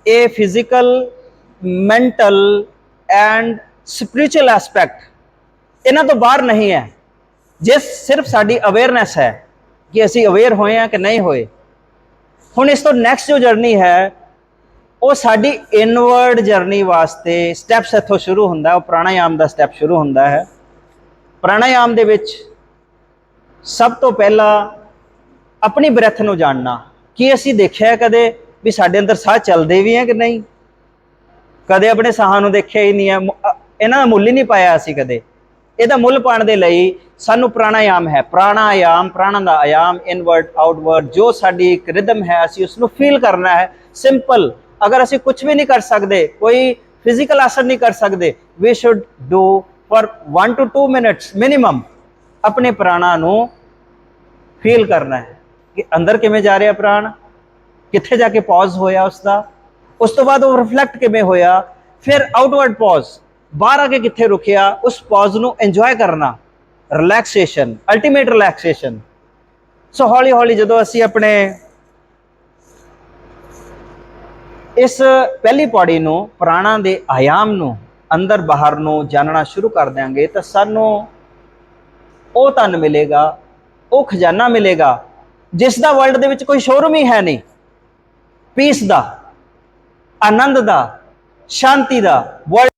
ये physical, mental and spiritual expect इन्हां तो बाहर नहीं है। जिस सिर्फ साडी अवेयरनैस है कि असी अवेयर होए हैं कि नहीं होए। हुण इस तो नैक्सट जो जर्नी है वो साडी इनवर्ड जर्नी वास्ते स्टैप्स इत्थों शुरू हुंदा है। वो प्राणायाम का स्टैप शुरू हुंदा है। प्राणायाम दे विच सब तो पहला अपनी ब्रैथ नूं जानना कि असी देखिया कदे भी साडे अंदर साह चलदे भी हैं कि नहीं। कदे अपने साहां नूं देखिया ही नहीं है, इन्हां दा मुੱਲ ही नहीं पाया असी कदे। ਇਹਦਾ ਮੁੱਲ ਪਾਉਣ ਦੇ ਲਈ ਸਾਨੂੰ ਪ੍ਰਾਣਾਯਾਮ ਹੈ। ਪ੍ਰਾਣਾਯਾਮ, ਪ੍ਰਾਣਾ ਦਾ ਆਯਾਮ, ਇਨਵਰਡ ਆਊਟਵਰਡ, ਜੋ ਸਾਡੀ ਇੱਕ ਰਿਦਮ ਹੈ, ਅਸੀਂ ਉਸ ਨੂੰ ਫੀਲ ਕਰਨਾ ਹੈ। ਸਿੰਪਲ, ਅਗਰ ਅਸੀਂ ਕੁਝ ਵੀ ਨਹੀਂ ਕਰ ਸਕਦੇ, ਕੋਈ ਫਿਜ਼ੀਕਲ ਆਸਨ ਨਹੀਂ ਕਰ ਸਕਦੇ, we should do for 1 to 2 minutes minimum ਆਪਣੇ ਪ੍ਰਾਣਾ ਨੂੰ ਫੀਲ ਕਰਨਾ ਹੈ ਕਿ ਅੰਦਰ ਕਿਵੇਂ ਜਾ ਰਿਹਾ ਪ੍ਰਾਣ, ਕਿੱਥੇ ਜਾ ਕੇ ਪੌਜ਼ ਹੋਇਆ ਉਸਦਾ, ਉਸ ਤੋਂ ਬਾਅਦ ਉਹ ਰਿਫਲੈਕਟ ਕਿਵੇਂ ਹੋਇਆ, ਫਿਰ ਆਊਟਵਰਡ ਪੌਜ਼, बाहर आके कित्थे रुकिया, उस पॉज नूं एंजॉय करना, रिलैक्सेशन, अल्टीमेट रिलैक्सेशन। सो हौली हौली जदों असी अपने इस पहली पौड़ी नूं, प्राणा दे आयाम नूं अंदर बाहर नूं जानना शुरू कर देंगे तो सानूं वो धन मिलेगा, वो खजाना मिलेगा जिस दा वर्ल्ड दे विच कोई शोरूम ही है नहीं। पीस दा, आनंद दा, शांति दा वर्ल्ड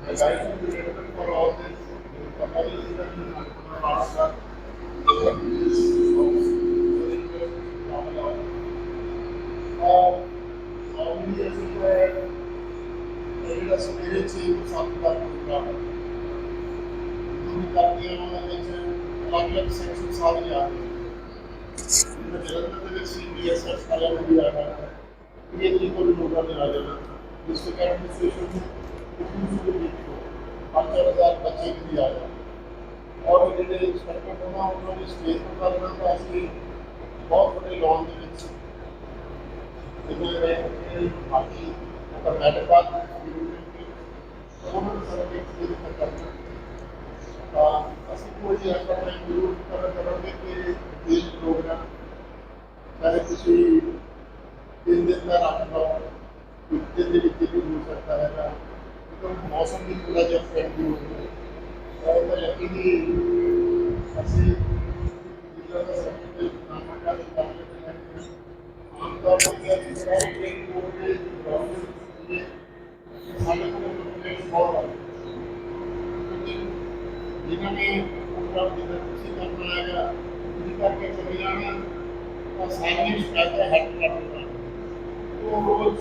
ਜਿਹੜਾ ਸਵੇਰੇ 6 ਤੋਂ 7 ਦਾ ਪ੍ਰੋਗਰਾਮ ਹੈ ਉਹਨੂੰ ਕਰਦੀਆਂ ਉਹਨਾਂ ਵਿੱਚ ਅਲੱਗ-ਅਲੱਗ ਸੈਕਸ਼ਨ ਸਾਰੇ ਆ ਰਹੇ ਨੇ ਜਲੰਧਰ ਦੇ ਵਿੱਚ CBSS ਵਾਲਿਆਂ ਨੂੰ ਵੀ ਆ ਰਿਹਾ ਹੈ ਇਹ ਜੀ ਕੋਈ ਲੋਕਾਂ ਨੇ ਆ ਜਾਣਾ ਡਿਸਟ੍ਰਿਕਟ ਐਡਮਿਨਿਸਟ੍ਰੇਸ਼ਨ ਨੂੰ ਵੀ ਦੇਖੋ 5000 ਬੱਚੇ ਵੀ ਆ ਰਹੇ ਔਰ ਜਿਹੜੇ ਇੰਸਪੈਕਟਰ ਹੋਣਾ ਉਹਨਾਂ ਨੇ ਸਟੇਜ ਤੋਂ ਕਰਨਾ ਤਾਂ ਅਸੀਂ ਬਹੁਤ ਵੱਡੇ ਲੋਨ ਦੇ ਵਿੱਚ ਜਿਵੇਂ ਬਾਕੀ ਕਰਨਾਟਕ ਬਾਅਦ ਉਹਨਾਂ ਨੂੰ ਸਾਰੇ ਇੱਕ ਕਰਨਾ ਤਾਂ ਅਸੀਂ ਕੋਈ ਐਸਾ ਨਹੀਂ ਜ਼ਰੂਰ ਕਰਾਂਗੇ ਕਿ ਇਹ ਪ੍ਰੋਗਰਾਮ ਚਾਹੇ ਤੁਸੀਂ 3 दिन का रख लो एक दिन के लिए भी हो सकता है तो मौसम भी थोड़ा जब फ्रेंडली हो तो यकीनी ਅਸੀਂ आमतौर पर जिन्होंने प्रोग्राम करना आएगा करके चले जाना और सामने शिकायतें हल करना तो रोज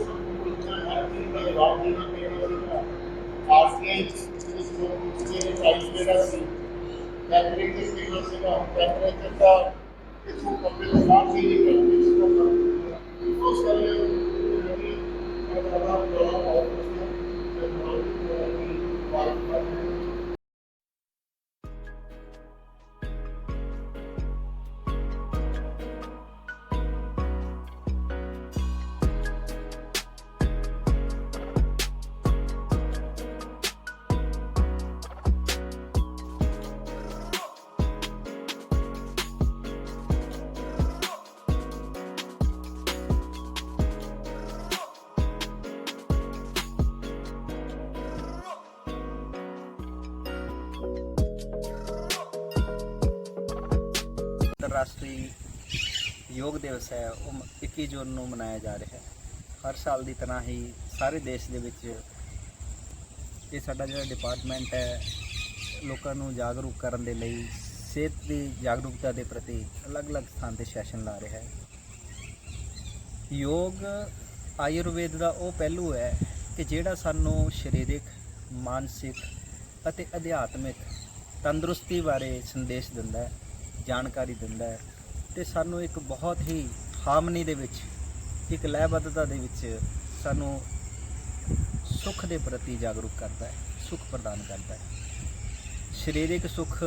हर चीज का जवाब देना पड़ेगा आज के टाइम मेरा टेम्परेचर की वजह से टेम्परेचर का इसको कपड़े को साफ नहीं करते इसको उसका ਅੰਤਰਰਾਸ਼ਟਰੀ ਯੋਗ ਦਿਵਸ ਹੈ ਉਹ 21 ਜੂਨ ਨੂੰ ਮਨਾਇਆ ਜਾ ਰਿਹਾ ਹੈ। ਹਰ ਸਾਲ ਦੀ ਤਰ੍ਹਾਂ ਹੀ ਸਾਰੇ ਦੇਸ਼ ਦੇ ਵਿੱਚ ਇਹ ਸਾਡਾ ਜਿਹੜਾ ਡਿਪਾਰਟਮੈਂਟ ਹੈ ਲੋਕਾਂ ਨੂੰ ਜਾਗਰੂਕ ਕਰਨ ਦੇ ਲਈ ਸਿਹਤ ਦੀ ਜਾਗਰੂਕਤਾ ਦੇ ਪ੍ਰਤੀ ਅਲੱਗ-ਅਲੱਗ ਸਥਾਨ 'ਤੇ ਸੈਸ਼ਨ ਲਾ ਰਿਹਾ ਹੈ। ਯੋਗ ਆਯੁਰਵੇਦ ਦਾ ਉਹ ਪਹਿਲੂ ਹੈ ਕਿ ਜਿਹੜਾ ਸਾਨੂੰ ਸਰੀਰਕ, ਮਾਨਸਿਕ ਅਤੇ ਅਧਿਆਤਮਿਕ ਤੰਦਰੁਸਤੀ ਬਾਰੇ ਸੰਦੇਸ਼ ਦਿੰਦਾ ਹੈ, ਜਾਣਕਾਰੀ ਦਿੰਦਾ ਹੈ ਅਤੇ ਸਾਨੂੰ ਇੱਕ ਬਹੁਤ ਹੀ ਹਾਰਮਨੀ ਦੇ ਵਿੱਚ, ਇੱਕ ਲੈਅਬੱਧਤਾ ਦੇ ਵਿੱਚ ਸਾਨੂੰ ਸੁੱਖ ਦੇ ਪ੍ਰਤੀ ਜਾਗਰੂਕ ਕਰਦਾ ਹੈ, ਸੁੱਖ ਪ੍ਰਦਾਨ ਕਰਦਾ ਹੈ। ਸਰੀਰਕ ਸੁੱਖ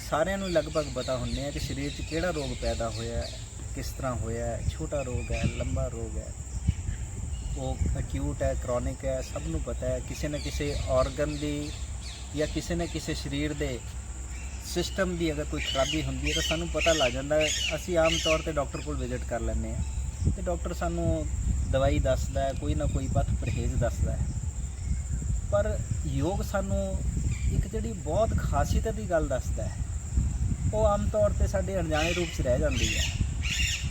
ਸਾਰਿਆਂ ਨੂੰ ਲਗਭਗ ਪਤਾ ਹੁੰਦੇ ਹੈ ਕਿ ਸਰੀਰ 'ਚ ਕਿਹੜਾ ਰੋਗ ਪੈਦਾ ਹੋਇਆ, ਕਿਸ ਤਰ੍ਹਾਂ ਹੋਇਆ, ਛੋਟਾ ਰੋਗ ਹੈ, ਲੰਬਾ ਰੋਗ ਹੈ, ਉਹ ਅਕਿਊਟ ਹੈ, ਕਰੋਨਿਕ ਹੈ, ਸਭ ਨੂੰ ਪਤਾ ਹੈ। ਕਿਸੇ ਨਾ ਕਿਸੇ ਆਰਗਨ ਦੀ ਜਾਂ ਕਿਸੇ ਨਾ ਕਿਸੇ ਸਰੀਰ ਦੇ ਸਿਸਟਮ ਦੀ ਅਗਰ ਕੋਈ ਖਰਾਬੀ ਹੁੰਦੀ ਹੈ ਤਾਂ ਸਾਨੂੰ ਪਤਾ ਲੱਗ ਜਾਂਦਾ ਹੈ। ਅਸੀਂ ਆਮ ਤੌਰ 'ਤੇ ਡਾਕਟਰ ਕੋਲ ਵਿਜ਼ਿਟ ਕਰ ਲੈਂਦੇ ਹਾਂ ਅਤੇ ਡਾਕਟਰ ਸਾਨੂੰ ਦਵਾਈ ਦੱਸਦਾ ਹੈ, ਕੋਈ ਨਾ ਕੋਈ ਪੱਥ ਪਰਹੇਜ਼ ਦੱਸਦਾ ਹੈ। ਪਰ ਯੋਗ ਸਾਨੂੰ ਇੱਕ ਜਿਹੜੀ ਬਹੁਤ ਖਾਸੀਅਤ ਦੀ ਗੱਲ ਦੱਸਦਾ ਹੈ, ਉਹ ਆਮ ਤੌਰ 'ਤੇ ਸਾਡੇ ਅਣਜਾਣੇ ਰੂਪ 'ਚ ਰਹਿ ਜਾਂਦੀ ਹੈ।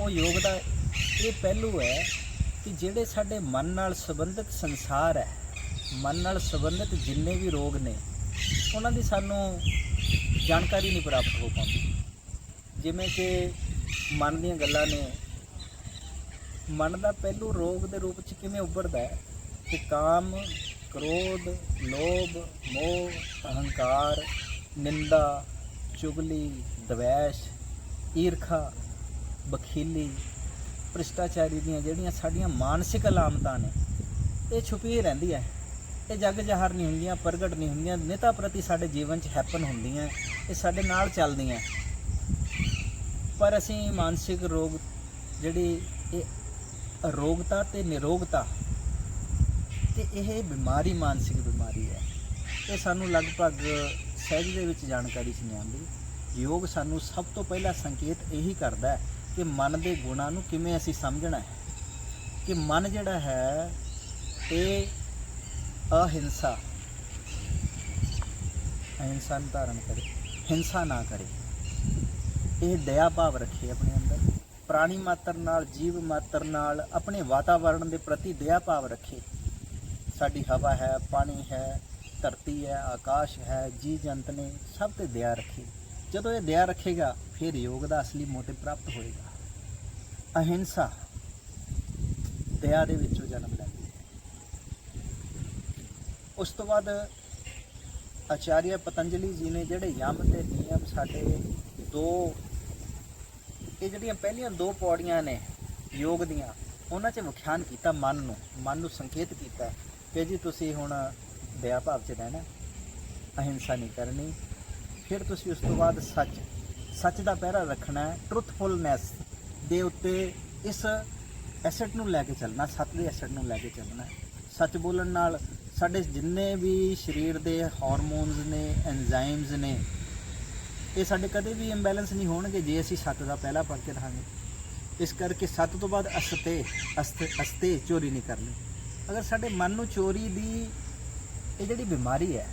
ਉਹ ਯੋਗ ਦਾ ਇਹ ਪਹਿਲੂ ਹੈ ਕਿ ਜਿਹੜੇ ਸਾਡੇ ਮਨ ਨਾਲ ਸੰਬੰਧਿਤ ਸੰਸਾਰ ਹੈ, ਮਨ ਨਾਲ ਸੰਬੰਧਿਤ ਜਿੰਨੇ ਵੀ ਰੋਗ ਨੇ, ਉਹਨਾਂ ਦੀ ਸਾਨੂੰ ਜਾਣਕਾਰੀ ਨਹੀਂ ਪ੍ਰਾਪਤ ਹੋ ਪਾਉਂਦੀ। ਜਿਵੇਂ ਕਿ ਮਨ ਦੀਆਂ ਗੱਲਾਂ ਨੇ, ਮਨ ਦਾ ਪਹਿਲੂ ਰੋਗ ਦੇ ਰੂਪ 'ਚ ਕਿਵੇਂ ਉੱਭਰਦਾ ਹੈ ਕਿ ਕਾਮ, ਕ੍ਰੋਧ, ਲੋਭ, ਮੋਹ, ਅਹੰਕਾਰ, ਨਿੰਦਾ, ਚੁਗਲੀ, ਦਵੈਸ਼, ਈਰਖਾ, ਬਖੀਲੀ, ਭ੍ਰਿਸ਼ਟਾਚਾਰੀ ਦੀਆਂ ਜਿਹੜੀਆਂ ਸਾਡੀਆਂ ਮਾਨਸਿਕ ਅਲਾਮਤਾਂ ਨੇ, ਇਹ ਛੁਪੀ ਹੀ ਰਹਿੰਦੀਆਂ, ਇਹ ਜੱਗ ਜ਼ਾਹਰ ਨਹੀਂ ਹੁੰਦੀਆਂ, ਪ੍ਰਗਟ ਨਹੀਂ ਹੁੰਦੀਆਂ, ਨਿਤਾ ਪ੍ਰਤੀ ਸਾਡੇ ਜੀਵਨ 'ਚ ਹੈਪਨ ਹੁੰਦੀਆਂ, ਇਹ ਸਾਡੇ ਨਾਲ ਚੱਲਦੀਆਂ। ਪਰ ਅਸੀਂ ਮਾਨਸਿਕ ਰੋਗ ਜਿਹੜੀ ਇਹ ਅਰੋਗਤਾ ਅਤੇ ਨਿਰੋਗਤਾ ਅਤੇ ਇਹ ਬਿਮਾਰੀ ਮਾਨਸਿਕ ਬਿਮਾਰੀ ਹੈ, ਇਹ ਸਾਨੂੰ ਲਗਭਗ ਸਹਿਜ ਦੇ ਵਿੱਚ ਜਾਣਕਾਰੀ 'ਚ ਨਹੀਂ ਆਉਂਦੀ। ਯੋਗ ਸਾਨੂੰ ਸਭ ਤੋਂ ਪਹਿਲਾ ਸੰਕੇਤ ਇਹੀ ਕਰਦਾ ਹੈ ਕਿ ਮਨ ਦੇ ਗੁਣਾਂ ਨੂੰ ਕਿਵੇਂ ਅਸੀਂ ਸਮਝਣਾ ਹੈ, ਕਿ ਮਨ ਜਿਹੜਾ ਹੈ ਇਹ ਅਹਿੰਸਾ ਨੂੰ ਧਾਰਨ ਕਰੇ, ਹਿੰਸਾ ਨਾ ਕਰੇ, ਇਹ ਦਇਆ ਭਾਵ ਰੱਖੇ ਆਪਣੇ ਅੰਦਰ, ਪ੍ਰਾਣੀ ਮਾਤਰ ਨਾਲ, ਜੀਵ ਮਾਤਰ ਨਾਲ, ਆਪਣੇ ਵਾਤਾਵਰਣ ਦੇ ਪ੍ਰਤੀ ਦਇਆ ਭਾਵ ਰੱਖੇ। ਸਾਡੀ ਹਵਾ ਹੈ, ਪਾਣੀ ਹੈ, ਧਰਤੀ ਹੈ, ਆਕਾਸ਼ ਹੈ, ਜੀ ਜੰਤ ਨੇ, ਸਭ ਤੇ ਦਇਆ ਰੱਖੇ। ਜਦੋਂ ਇਹ ਦਇਆ ਰੱਖੇਗਾ ਫਿਰ ਯੋਗ ਦਾ ਅਸਲੀ ਮੋਟਿਵ ਪ੍ਰਾਪਤ ਹੋਏਗਾ। ਅਹਿੰਸਾ ਦਇਆ ਦੇ ਵਿੱਚੋਂ ਜਨਮ ਲੈਂਦੀ ਹੈ। ਉਸ ਤੋਂ ਬਾਅਦ ਆਚਾਰੀਆ ਪਤੰਜਲੀ ਜੀ ਨੇ ਜਿਹੜੇ ਯਮ ਤੇ ਨਿਯਮ ਸਾਡੇ ਇਹ ਜਿਹੜੀਆਂ ਪਹਿਲੀਆਂ 2 ਪੌੜੀਆਂ ਨੇ ਯੋਗ ਦੀਆਂ, ਉਹਨਾਂ 'ਚ ਵਿਖਿਆਨ ਕੀਤਾ ਮਨ ਨੂੰ ਸੰਕੇਤ ਕੀਤਾ ਕਿ ਜੀ ਤੁਸੀਂ ਹੁਣ ਦਇਆ ਭਾਵ 'ਚ ਰਹਿਣਾ, ਅਹਿੰਸਾ ਨਹੀਂ ਕਰਨੀ। ਫਿਰ ਤੁਸੀਂ ਉਸ ਤੋਂ ਬਾਅਦ ਸੱਚ ਦਾ ਪਹਿਰਾ ਰੱਖਣਾ ਹੈ, ਟਰੂਥਫੁਲਨੈਸ ਦੇ ਉੱਤੇ ਇਸ ਐਸੈਟ ਨੂੰ ਲੈ ਕੇ ਚੱਲਣਾ, ਸੱਚ ਦੇ ਐਸੈਟ ਨੂੰ ਲੈ ਕੇ ਚੱਲਣਾ। ਸੱਚ ਬੋਲਣ ਨਾਲ ਸਾਡੇ ਜਿੰਨੇ ਵੀ ਸਰੀਰ ਦੇ ਹਾਰਮੋਨਸ ਨੇ, ਐਂਜ਼ਾਈਮਸ ਨੇ, ਇਹ ਸਾਡੇ ਕਦੇ ਵੀ ਇੰਬੈਲੈਂਸ ਨਹੀਂ ਹੋਣਗੇ ਜੇ ਅਸੀਂ ਸੱਚ ਦਾ ਪਹਿਲਾ ਪੜ੍ਹ ਕੇ ਰਹਾਂਗੇ। ਇਸ ਕਰਕੇ ਸੱਚ ਤੋਂ ਬਾਅਦ ਅਸਤੇ ਚੋਰੀ ਨਹੀਂ ਕਰਨੀ। ਅਗਰ ਸਾਡੇ ਮਨ ਨੂੰ ਚੋਰੀ ਦੀ ਇਹ ਜਿਹੜੀ ਬਿਮਾਰੀ ਹੈ,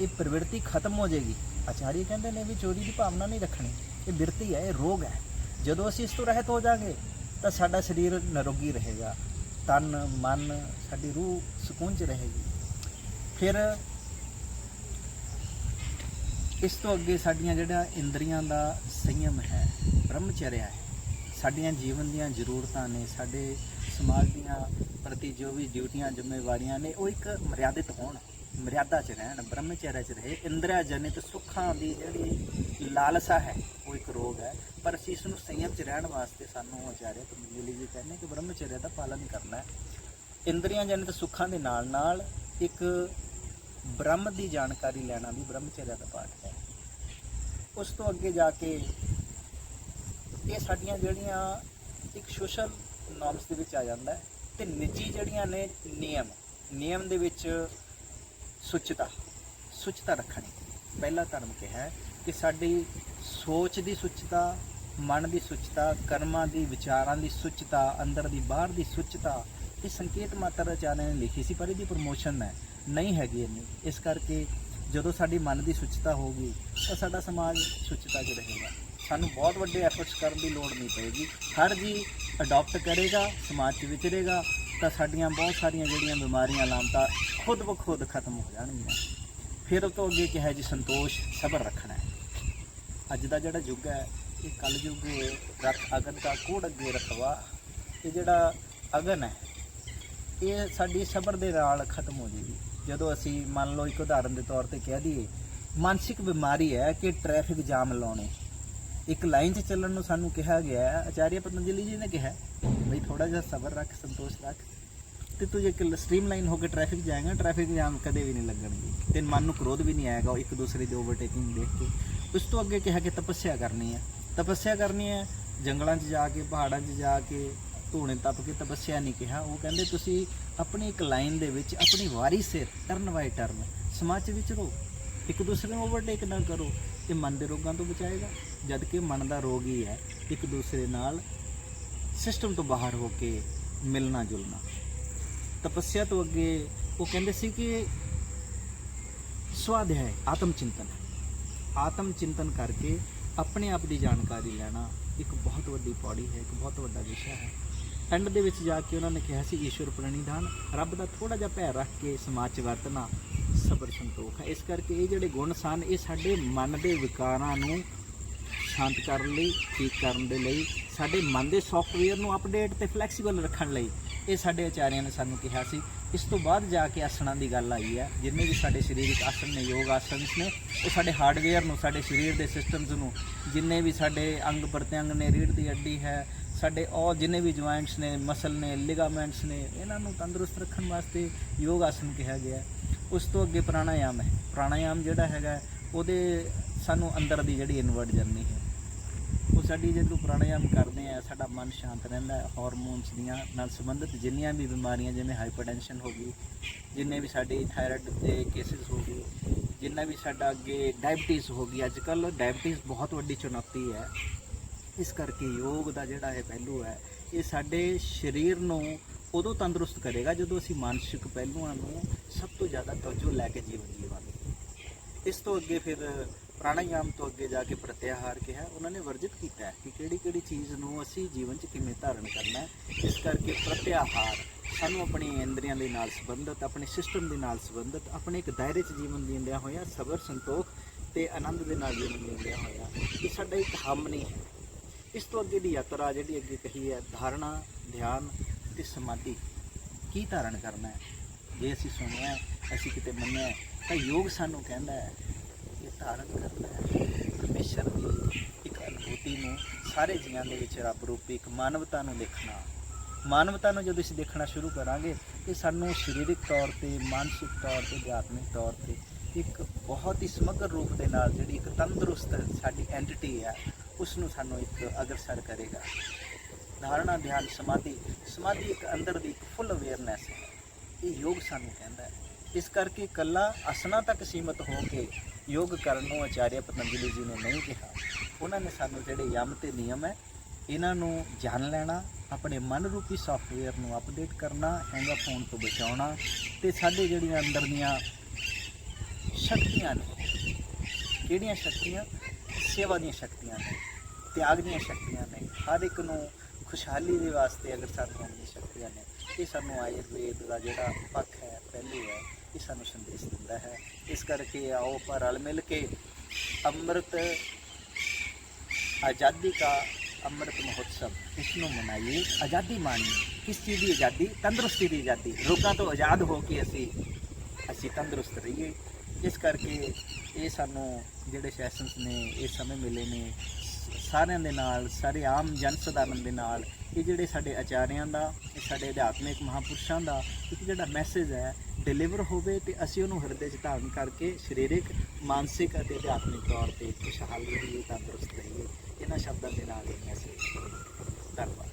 ਇਹ ਪ੍ਰਵਿਰਤੀ ਖਤਮ ਹੋ ਜਾਏਗੀ। ਆਚਾਰੀਆ ਕਹਿੰਦੇ ਨੇ ਵੀ ਚੋਰੀ ਦੀ ਭਾਵਨਾ ਨਹੀਂ ਰੱਖਣੀ, ਇਹ ਬਿਰਤੀ ਹੈ, ਇਹ ਰੋਗ ਹੈ। ਜਦੋਂ ਅਸੀਂ ਇਸ ਤੋਂ ਰਹਿਤ ਹੋ ਜਾਵਾਂਗੇ ਤਾਂ ਸਾਡਾ ਸਰੀਰ ਨਿਰੋਗੀ ਰਹੇਗਾ, ਤਨ ਮਨ ਸਾਡੀ ਰੂਹ ਸਕੂਨ 'ਚ ਰਹੇਗੀ। ਫਿਰ ਇਸ ਤੋਂ ਅੱਗੇ ਸਾਡੀਆਂ ਜਿਹੜਾ ਇੰਦਰੀਆਂ ਦਾ ਸੰਯਮ ਹੈ, ਬ੍ਰਹਮਚਰਿਆ ਹੈ, ਸਾਡੀਆਂ ਜੀਵਨ ਦੀਆਂ ਜ਼ਰੂਰਤਾਂ ਨੇ, ਸਾਡੇ ਸਮਾਜ ਦੀਆਂ ਪ੍ਰਤੀ ਜੋ ਵੀ ਡਿਊਟੀਆਂ ਜ਼ਿੰਮੇਵਾਰੀਆਂ ਨੇ, ਉਹ ਇੱਕ ਮਰਿਆਦਿਤ ਹੋਣ, ਮਰਿਆਦਾ 'ਚ ਰਹਿਣ, ਬ੍ਰਹਮਚਰਿਆ 'ਚ ਰਹੇ। ਇੰਦਰੀਆ ਜਨਿਤ ਸੁੱਖਾਂ ਦੀ ਜਿਹੜੀ ਲਾਲਸਾ ਹੈ ਉਹ ਇੱਕ ਰੋਗ ਹੈ, ਪਰ ਅਸੀਂ ਇਸ ਨੂੰ ਸੰਯਮ 'ਚ ਰਹਿਣ ਵਾਸਤੇ ਸਾਨੂੰ ਆਚਾਰਿਆ ਪਤੰਜਲੀ ਜੀ ਕਹਿੰਦੇ ਕਿ ਬ੍ਰਹਮਚਰਿਆ ਦਾ ਪਾਲਨ ਕਰਨਾ ਹੈ। ਇੰਦਰੀਆਂ ਜਨਿਤ ਸੁੱਖਾਂ ਦੇ ਨਾਲ ਨਾਲ ਇੱਕ ਬ੍ਰਹਮ ਦੀ ਜਾਣਕਾਰੀ ਲੈਣਾ ਵੀ ਬ੍ਰਹਮਚਰਿਆ ਦਾ ਪਾਠ ਹੈ। ਉਸ ਤੋਂ ਅੱਗੇ ਜਾ ਕੇ ਇਹ ਸਾਡੀਆਂ ਜਿਹੜੀਆਂ ਇੱਕ ਸੋਸ਼ਲ ਨੋਰਮਸ ਦੇ ਵਿੱਚ ਆ ਜਾਂਦਾ ਹੈ, ਤੇ ਨਿੱਜੀ ਜਿਹੜੀਆਂ ਨੇ ਨਿਯਮ ਦੇ ਵਿੱਚ ਸੁੱਚਤਾ ਰੱਖਣੀ। ਪਹਿਲਾ ਧਰਮ ਕਿਹਾ ਹੈ ਕਿ ਸਾਡੀ ਸੋਚ ਦੀ ਸੁੱਚਤਾ, ਮਨ ਦੀ ਸੁੱਚਤਾ, ਕਰਮਾਂ ਦੀ, ਵਿਚਾਰਾਂ ਦੀ ਸੁੱਚਤਾ, ਅੰਦਰ ਦੀ ਬਾਹਰ ਦੀ ਸੁੱਚਤਾ, ਇਹ ਸੰਕੇਤ ਮਾਤਰ ਆਚਾਰਿਆ ਨੇ ਲਿਖੀ ਸੀ, ਪਰ ਇਹਦੀ ਪ੍ਰਮੋਸ਼ਨ ਹੈ ਨਹੀਂ ਹੈਗੀ ਇੰਨੀ। ਇਸ ਕਰਕੇ ਜਦੋਂ ਸਾਡੀ ਮਨ ਦੀ ਸੁੱਚਤਾ ਹੋਊਗੀ ਤਾਂ ਸਾਡਾ ਸਮਾਜ ਸੁੱਚਤਾ 'ਚ ਰਹੇਗਾ। ਸਾਨੂੰ ਬਹੁਤ ਵੱਡੇ ਐਫਰਟਸ ਕਰਨ ਦੀ ਲੋੜ ਨਹੀਂ ਪਏਗੀ। ਹਰ ਜੀ ਅਡਾਪਟ ਕਰੇਗਾ, ਸਮਾਜ 'ਚ ਵਿਚਰੇਗਾ ਤਾਂ ਸਾਡੀਆਂ ਬਹੁਤ ਸਾਰੀਆਂ ਜਿਹੜੀਆਂ ਬਿਮਾਰੀਆਂ ਲਾਮਤਾ ਖੁਦ ਬ ਖੁਦ ਖਤਮ ਹੋ ਜਾਣਗੀਆਂ। ਫਿਰ ਉਹ ਤੋਂ ਅੱਗੇ ਕਿਹਾ ਜੀ ਸੰਤੋਸ਼, ਸਬਰ ਰੱਖਣਾ ਹੈ। ਅੱਜ ਦਾ ਜਿਹੜਾ ਯੁੱਗ ਹੈ ਇਹ ਕਲਯੁੱਗ, ਰੱਖ ਅਗਨ ਦਾ ਕੋੜ ਅੱਗੇ ਰਖਵਾ। ਇਹ ਜਿਹੜਾ ਅਗਨ ਹੈ ਇਹ ਸਾਡੀ ਸਬਰ ਦੇ ਨਾਲ ਖਤਮ ਹੋ ਜਾਏਗੀ। ਜਦੋਂ ਅਸੀਂ ਮੰਨ ਲਓ ਇੱਕ ਉਦਾਹਰਨ ਦੇ ਤੌਰ ਤੇ ਕਹਿ ਦਈਏ, ਮਾਨਸਿਕ ਬਿਮਾਰੀ ਹੈ ਕਿ ਟ੍ਰੈਫਿਕ ਜਾਮ ਲਾਉਣੇ, ਇੱਕ ਲਾਈਨ 'ਚ ਚੱਲਣ ਨੂੰ ਸਾਨੂੰ ਕਿਹਾ ਗਿਆ ਹੈ। ਆਚਾਰਿਆ ਪਤੰਜਲੀ ਜੀ ਨੇ ਕਿਹਾ ਬਈ ਥੋੜਾ ਜਿਹਾ ਸਬਰ ਰੱਖ, ਸੰਤੋਸ਼ ਰੱਖ, ਤੇ ਤੂੰ ਜੇ ਸਟ੍ਰੀਮ ਲਾਈਨ ਹੋ ਕੇ ਟ੍ਰੈਫਿਕ ਜਾਏਗਾ, ਟ੍ਰੈਫਿਕ ਜਾਮ ਕਦੇ ਵੀ ਨਹੀਂ ਲੱਗਣਗੇ, ਤੇ ਮਨ ਨੂੰ ਕ੍ਰੋਧ ਵੀ ਨਹੀਂ ਆਏਗਾ ਇੱਕ ਦੂਸਰੇ ਦੀ ਓਵਰਟੇਕਿੰਗ ਦੇਖ ਕੇ। ਉਸ ਤੋਂ ਅੱਗੇ ਕਿਹਾ ਕਿ ਤਪੱਸਿਆ ਕਰਨੀ ਹੈ, ਜੰਗਲਾਂ 'ਚ ਜਾ ਕੇ, ਪਹਾੜਾਂ 'ਚ ਜਾ ਕੇ ਧੂਣੇ ਤੱਪ ਕੇ ਤਪੱਸਿਆ ਨਹੀਂ ਕਿਹਾ। ਉਹ ਕਹਿੰਦੇ ਤੁਸੀਂ ਆਪਣੀ ਇੱਕ ਲਾਈਨ ਦੇ ਵਿੱਚ ਆਪਣੀ ਵਾਰੀ ਸਿਰ ਟਰਨ ਬਾਈ ਟਰਨ ਸਮਾਜ 'ਚ ਵਿਚਰੋ, ਇੱਕ ਦੂਸਰੇ ਨੂੰ ਓਵਰਟੇਕ ਨਾ ਕਰੋ। ਇਹ ਮਨ ਦੇ ਰੋਗਾਂ ਤੋਂ ਬਚਾਏਗਾ, ਜਦ ਕਿ ਮਨ ਦਾ ਰੋਗ ਹੀ ਹੈ ਇੱਕ ਦੂਸਰੇ ਨਾਲ ਸਿਸਟਮ ਤੋਂ ਬਾਹਰ ਹੋ ਕੇ ਮਿਲਣਾ ਜੁਲਣਾ। ਤਪੱਸਿਆ ਤੋਂ ਅੱਗੇ ਉਹ ਕਹਿੰਦੇ ਸੀ ਕਿ ਸਵਾਧਿਆਇ, ਆਤਮ ਚਿੰਤਨ ਕਰਕੇ ਆਪਣੇ ਆਪ ਦੀ ਜਾਣਕਾਰੀ ਲੈਣਾ ਇੱਕ ਬਹੁਤ ਵੱਡੀ ਪੌੜੀ ਹੈ, ਇੱਕ ਬਹੁਤ ਵੱਡਾ ਵਿਸ਼ਾ ਹੈ। ਐਂਡ ਦੇ ਵਿੱਚ ਜਾ ਕੇ ਉਹਨਾਂ ਨੇ ਕਿਹਾ ਸੀ ਈਸ਼ਵਰ ਪ੍ਰਣਿਧਾਨ, ਰੱਬ ਦਾ ਥੋੜਾ ਜਿਹਾ ਭੈ ਰੱਖ ਕੇ ਸਮਾਜ 'ਚ ਵਰਤਣਾ, ਸਬਰ ਸੰਤੋਖ ਹੈ। ਇਸ ਕਰਕੇ ਇਹ ਜਿਹੜੇ ਗੁਣ ਸਨ ਇਹ ਸਾਡੇ ਮਨ ਦੇ ਵਿਕਾਰਾਂ ਨੂੰ ਸ਼ਾਂਤ ਕਰਨ ਲਈ, ਠੀਕ ਕਰਨ ਦੇ ਲਈ, ਸਾਡੇ ਮਨ ਦੇ ਸੌਫਟਵੇਅਰ ਨੂੰ ਅਪਡੇਟ ਤੇ ਫਲੈਕਸੀਬਲ ਰੱਖਣ ਲਈ ਇਹ ਸਾਡੇ ਆਚਾਰਿਆਂ ਨੇ ਸਾਨੂੰ ਕਿਹਾ ਸੀ। ਇਸ ਤੋਂ ਬਾਅਦ ਜਾ ਕੇ ਆਸਣਾਂ ਦੀ ਗੱਲ ਆਈ ਹੈ। ਜਿੰਨੇ ਵੀ ਸਾਡੇ ਸਰੀਰਕ ਆਸਣ ਨੇ, ਯੋਗ ਆਸਣ ਨੇ, ਉਹ ਸਾਡੇ ਹਾਰਡਵੇਅਰ ਨੂੰ, ਸਾਡੇ ਸਰੀਰ ਦੇ ਸਿਸਟਮਸ ਨੂੰ, ਜਿੰਨੇ ਵੀ ਸਾਡੇ ਅੰਗ ਪ੍ਰਤਿਅੰਗ ਨੇ, ਰੀੜ੍ਹ ਦੀ ਹੱਡੀ ਹੈ, ਸਾਡੇ ਉਹ ਜਿੰਨੇ ਵੀ ਜੁਆਇੰਟਸ ਨੇ, ਮਸਲ ਨੇ, ਲਿਗਾਮੈਂਟਸ ਨੇ, ਇਹਨਾਂ ਨੂੰ ਤੰਦਰੁਸਤ ਰੱਖਣ ਵਾਸਤੇ ਯੋਗ ਆਸਣ ਕਿਹਾ ਗਿਆ। ਉਸ ਤੋਂ ਅੱਗੇ ਪ੍ਰਾਣਾਯਾਮ ਹੈ। ਪ੍ਰਾਣਾਯਾਮ ਜਿਹੜਾ ਹੈਗਾ ਉਹਦੇ ਸਾਨੂੰ ਅੰਦਰ ਦੀ ਜਿਹੜੀ ਇਨਵਰਟ ਜਰਨੀ ਹੈ, ਉਹ ਸਾਡੀ ਜਦੋਂ ਪ੍ਰਾਣਾਯਾਮ ਕਰਦੇ ਆ ਸਾਡਾ ਮਨ ਸ਼ਾਂਤ ਰਹਿੰਦਾ ਹੈ। ਹਾਰਮੋਨਸ ਦੀਆਂ ਨਾਲ ਸੰਬੰਧਿਤ ਜਿੰਨੀਆਂ ਵੀ ਬਿਮਾਰੀਆਂ, ਜਿਵੇਂ ਹਾਈਪਰਟੈਂਸ਼ਨ ਹੋ ਗਈ, ਜਿੰਨੇ ਵੀ ਸਾਡੇ ਥਾਇਰਾਇਡ ਦੇ ਕੇਸਿਸ ਹੋ ਗਏ, ਜਿੰਨਾ ਵੀ ਸਾਡਾ ਅੱਗੇ ਡਾਇਬਟੀਜ਼ ਹੋ ਗਈ। ਅੱਜ ਕੱਲ੍ਹ ਡਾਇਬਟੀਜ਼ ਬਹੁਤ ਵੱਡੀ ਚੁਣੌਤੀ ਹੈ। ਇਸ ਕਰਕੇ ਯੋਗ ਦਾ ਜਿਹੜਾ ਇਹ ਪਹਿਲੂ ਹੈ ਇਹ ਸਾਡੇ ਸਰੀਰ ਨੂੰ ਉਦੋਂ ਤੰਦਰੁਸਤ ਕਰੇਗਾ ਜਦੋਂ ਅਸੀਂ ਮਾਨਸਿਕ ਪਹਿਲੂਆਂ ਨੂੰ ਸਭ ਤੋਂ ਜ਼ਿਆਦਾ ਤਵੱਜੋ ਲੈ ਕੇ ਜੀਵਨ ਜੀਵਾਂਗੇ। ਇਸ ਤੋਂ ਅੱਗੇ ਫਿਰ ਪ੍ਰਾਣਾਯਾਮ ਤੋਂ ਅੱਗੇ ਜਾ ਕੇ ਪ੍ਰਤਿਆਹਾਰ ਕਿਹਾ। ਉਹਨਾਂ ਨੇ ਵਰਜਿਤ ਕੀਤਾ ਹੈ ਕਿ ਕਿਹੜੀ ਚੀਜ਼ ਨੂੰ ਅਸੀਂ ਜੀਵਨ 'ਚ ਕਿਵੇਂ ਧਾਰਨ ਕਰਨਾ ਹੈ। ਇਸ ਕਰਕੇ ਪ੍ਰਤਿਆਹਾਰ, ਸਾਨੂੰ ਆਪਣੀ ਇੰਦਰੀਆਂ ਦੇ ਨਾਲ ਸੰਬੰਧਿਤ, ਆਪਣੇ ਸਿਸਟਮ ਦੇ ਨਾਲ ਸੰਬੰਧਿਤ, ਆਪਣੇ ਇੱਕ ਦਾਇਰੇ 'ਚ ਜੀਵਨ ਜੀਂਦਿਆਂ ਹੋਇਆ ਸਬਰ, ਸੰਤੋਖ ਤੇ ਆਨੰਦ ਦੇ ਨਾਲ ਜੀਵਨ ਜੀਂਦਿਆਂ ਹੋਇਆ ਇਹ ਸਾਡਾ ਇੱਕ ਹਮ ਨਹੀਂ ਹੈ। ਇਸ ਤੋਂ ਅੱਗੇ ਦੀ ਯਾਤਰਾ ਜਿਹੜੀ ਅੱਗੇ ਕਹੀ ਹੈ, ਧਾਰਨਾ, ਧਿਆਨ ਤੇ ਸਮਾਧੀ। ਕੀ ਧਾਰਨ ਕਰਨਾ ਹੈ? ਜੇ ਅਸੀਂ ਸੁਣਿਆ, ਅਸੀਂ ਕਿਤੇ ਮੰਨਿਆ, ਤਾਂ ਯੋਗ ਸਾਨੂੰ ਕਹਿੰਦਾ ਹੈ ਇਹ ਧਾਰਨ ਕਰਨਾ ਹੈ ਪਰਮੇਸ਼ਰ ਦੀ ਇੱਕ ਅਨੁਭੂਤੀ ਨੂੰ, ਸਾਰੇ ਜੀਆਂ ਦੇ ਵਿੱਚ ਰੱਬ ਰੂਪੀ ਇੱਕ ਮਾਨਵਤਾ ਨੂੰ ਦੇਖਣਾ। ਮਾਨਵਤਾ ਨੂੰ ਜਦੋਂ ਅਸੀਂ ਦੇਖਣਾ ਸ਼ੁਰੂ ਕਰਾਂਗੇ ਤੇ ਸਾਨੂੰ ਸਰੀਰਕ ਤੌਰ ਤੇ, ਮਾਨਸਿਕ ਤੌਰ ਤੇ, ਅਧਿਆਤਮਿਕ ਤੌਰ ਤੇ ਇੱਕ ਬਹੁਤ ਹੀ ਸਮਗਰ ਰੂਪ ਦੇ ਨਾਲ ਜਿਹੜੀ ਇੱਕ ਤੰਦਰੁਸਤ ਸਾਡੀ ਐਂਟੀਟੀ ਹੈ ਉਸ ਨੂੰ ਸਾਨੂੰ ਇੱਕ ਅਗਰਸਰ ਕਰੇਗਾ। ਧਾਰਨਾ, ਧਿਆਨ, ਸਮਾਧੀ। ਸਮਾਧੀ ਇੱਕ ਅੰਦਰ ਦੀ ਇੱਕ ਫੁੱਲ ਅਵੇਅਰਨੈਸ ਹੈ, ਇਹ ਯੋਗ ਸਾਨੂੰ ਕਹਿੰਦਾ ਹੈ। ਇਸ ਕਰਕੇ ਇਕੱਲਾ ਆਸਣਾ ਤੱਕ ਸੀਮਤ ਹੋ ਕੇ ਯੋਗ ਕਰਨ ਨੂੰ ਆਚਾਰਿਆ ਪਤੰਜਲੀ ਜੀ ਨੇ ਨਹੀਂ ਕਿਹਾ। ਉਹਨਾਂ ਨੇ ਸਾਨੂੰ ਜਿਹੜੇ ਯਮ ਤੇ ਨਿਯਮ ਹੈ ਇਹਨਾਂ ਨੂੰ ਜਾਣ ਲੈਣਾ, ਆਪਣੇ ਮਨ ਰੂਪੀ ਸੌਫਟਵੇਅਰ ਨੂੰ ਅਪਡੇਟ ਕਰਨਾ, ਹੈਂਗਾ ਫੋਨ ਤੋਂ ਬਚਾਉਣਾ ਤੇ ਸਾਡੇ ਜਿਹੜੀਆਂ ਅੰਦਰ ਦੀਆਂ ਸ਼ਕਤੀਆਂ ਨੇ, ਕਿਹੜੀਆਂ ਸ਼ਕਤੀਆਂ? ਸੇਵਾ ਦੀਆਂ ਸ਼ਕਤੀਆਂ ਨੇ, ਤਿਆਗ ਦੀਆਂ ਸ਼ਕਤੀਆਂ ਨੇ। ਹਰ ਇੱਕ ਨੂੰ ਖੁਸ਼ਹਾਲੀ ਦੇ ਵਾਸਤੇ ਅਗਰ ਸਾਨੂੰ ਆਉਂਦੀਆਂ ਸ਼ਕਤੀਆਂ ਨੇ, ਇਹ ਸਾਨੂੰ ਆਯੁਰਵੇਦ ਦਾ ਜਿਹੜਾ ਪੱਖ ਹੈ, ਪਹਿਲੂ ਹੈ, ਇਹ ਸਾਨੂੰ ਸੰਦੇਸ਼ ਦਿੰਦਾ ਹੈ। ਇਸ ਕਰਕੇ ਆਓ ਆਪਾਂ ਰਲ ਮਿਲ ਕੇ ਅੰਮ੍ਰਿਤ ਆਜ਼ਾਦੀ का अमृत महोत्सव इसनों मनाइए। आज़ादी मानिए, किस चीज़ की आज़ादी? तंदुरुस्ती की आज़ादी। रोगों तो आज़ाद हो के असी तंदुरुस्त रहिए। इस करके ये सानू जिहड़े सैशनस ने इस समय मिले ने सारिਆਂ ਦੇ ਨਾਲ, ਸਾਰੇ आम जन साधारण ਦੇ ਨਾਲ, ਇਹ ਜਿਹੜੇ ਸਾਡੇ ਆਚਾਰਿਆਂ ਦਾ, ਇਹ ਸਾਡੇ ਅਧਿਆਤਮਿਕ ਮਹਾਂਪੁਰਸ਼ਾਂ ਦਾ ਇੱਕ ਜਿਹੜਾ ਮੈਸੇਜ ਹੈ ਡਿਲੀਵਰ ਹੋਵੇ ਤੇ ਅਸੀਂ ਉਹਨੂੰ ਹਿਰਦੇ 'ਚ ਧਾਰਨ ਕਰਕੇ ਸਰੀਰਕ, ਮਾਨਸਿਕ ਅਤੇ ਅਧਿਆਤਮਿਕ ਤੌਰ ਤੇ ਖੁਸ਼ਹਾਲ ਰਹੀਏ, ਤੰਦਰੁਸਤ ਰਹੀਏ। ਇਹਨਾਂ ਸ਼ਬਦਾਂ ਦੇ ਨਾਲ ਇਹ ਮੈਸੇਜ। ਧੰਨਵਾਦ।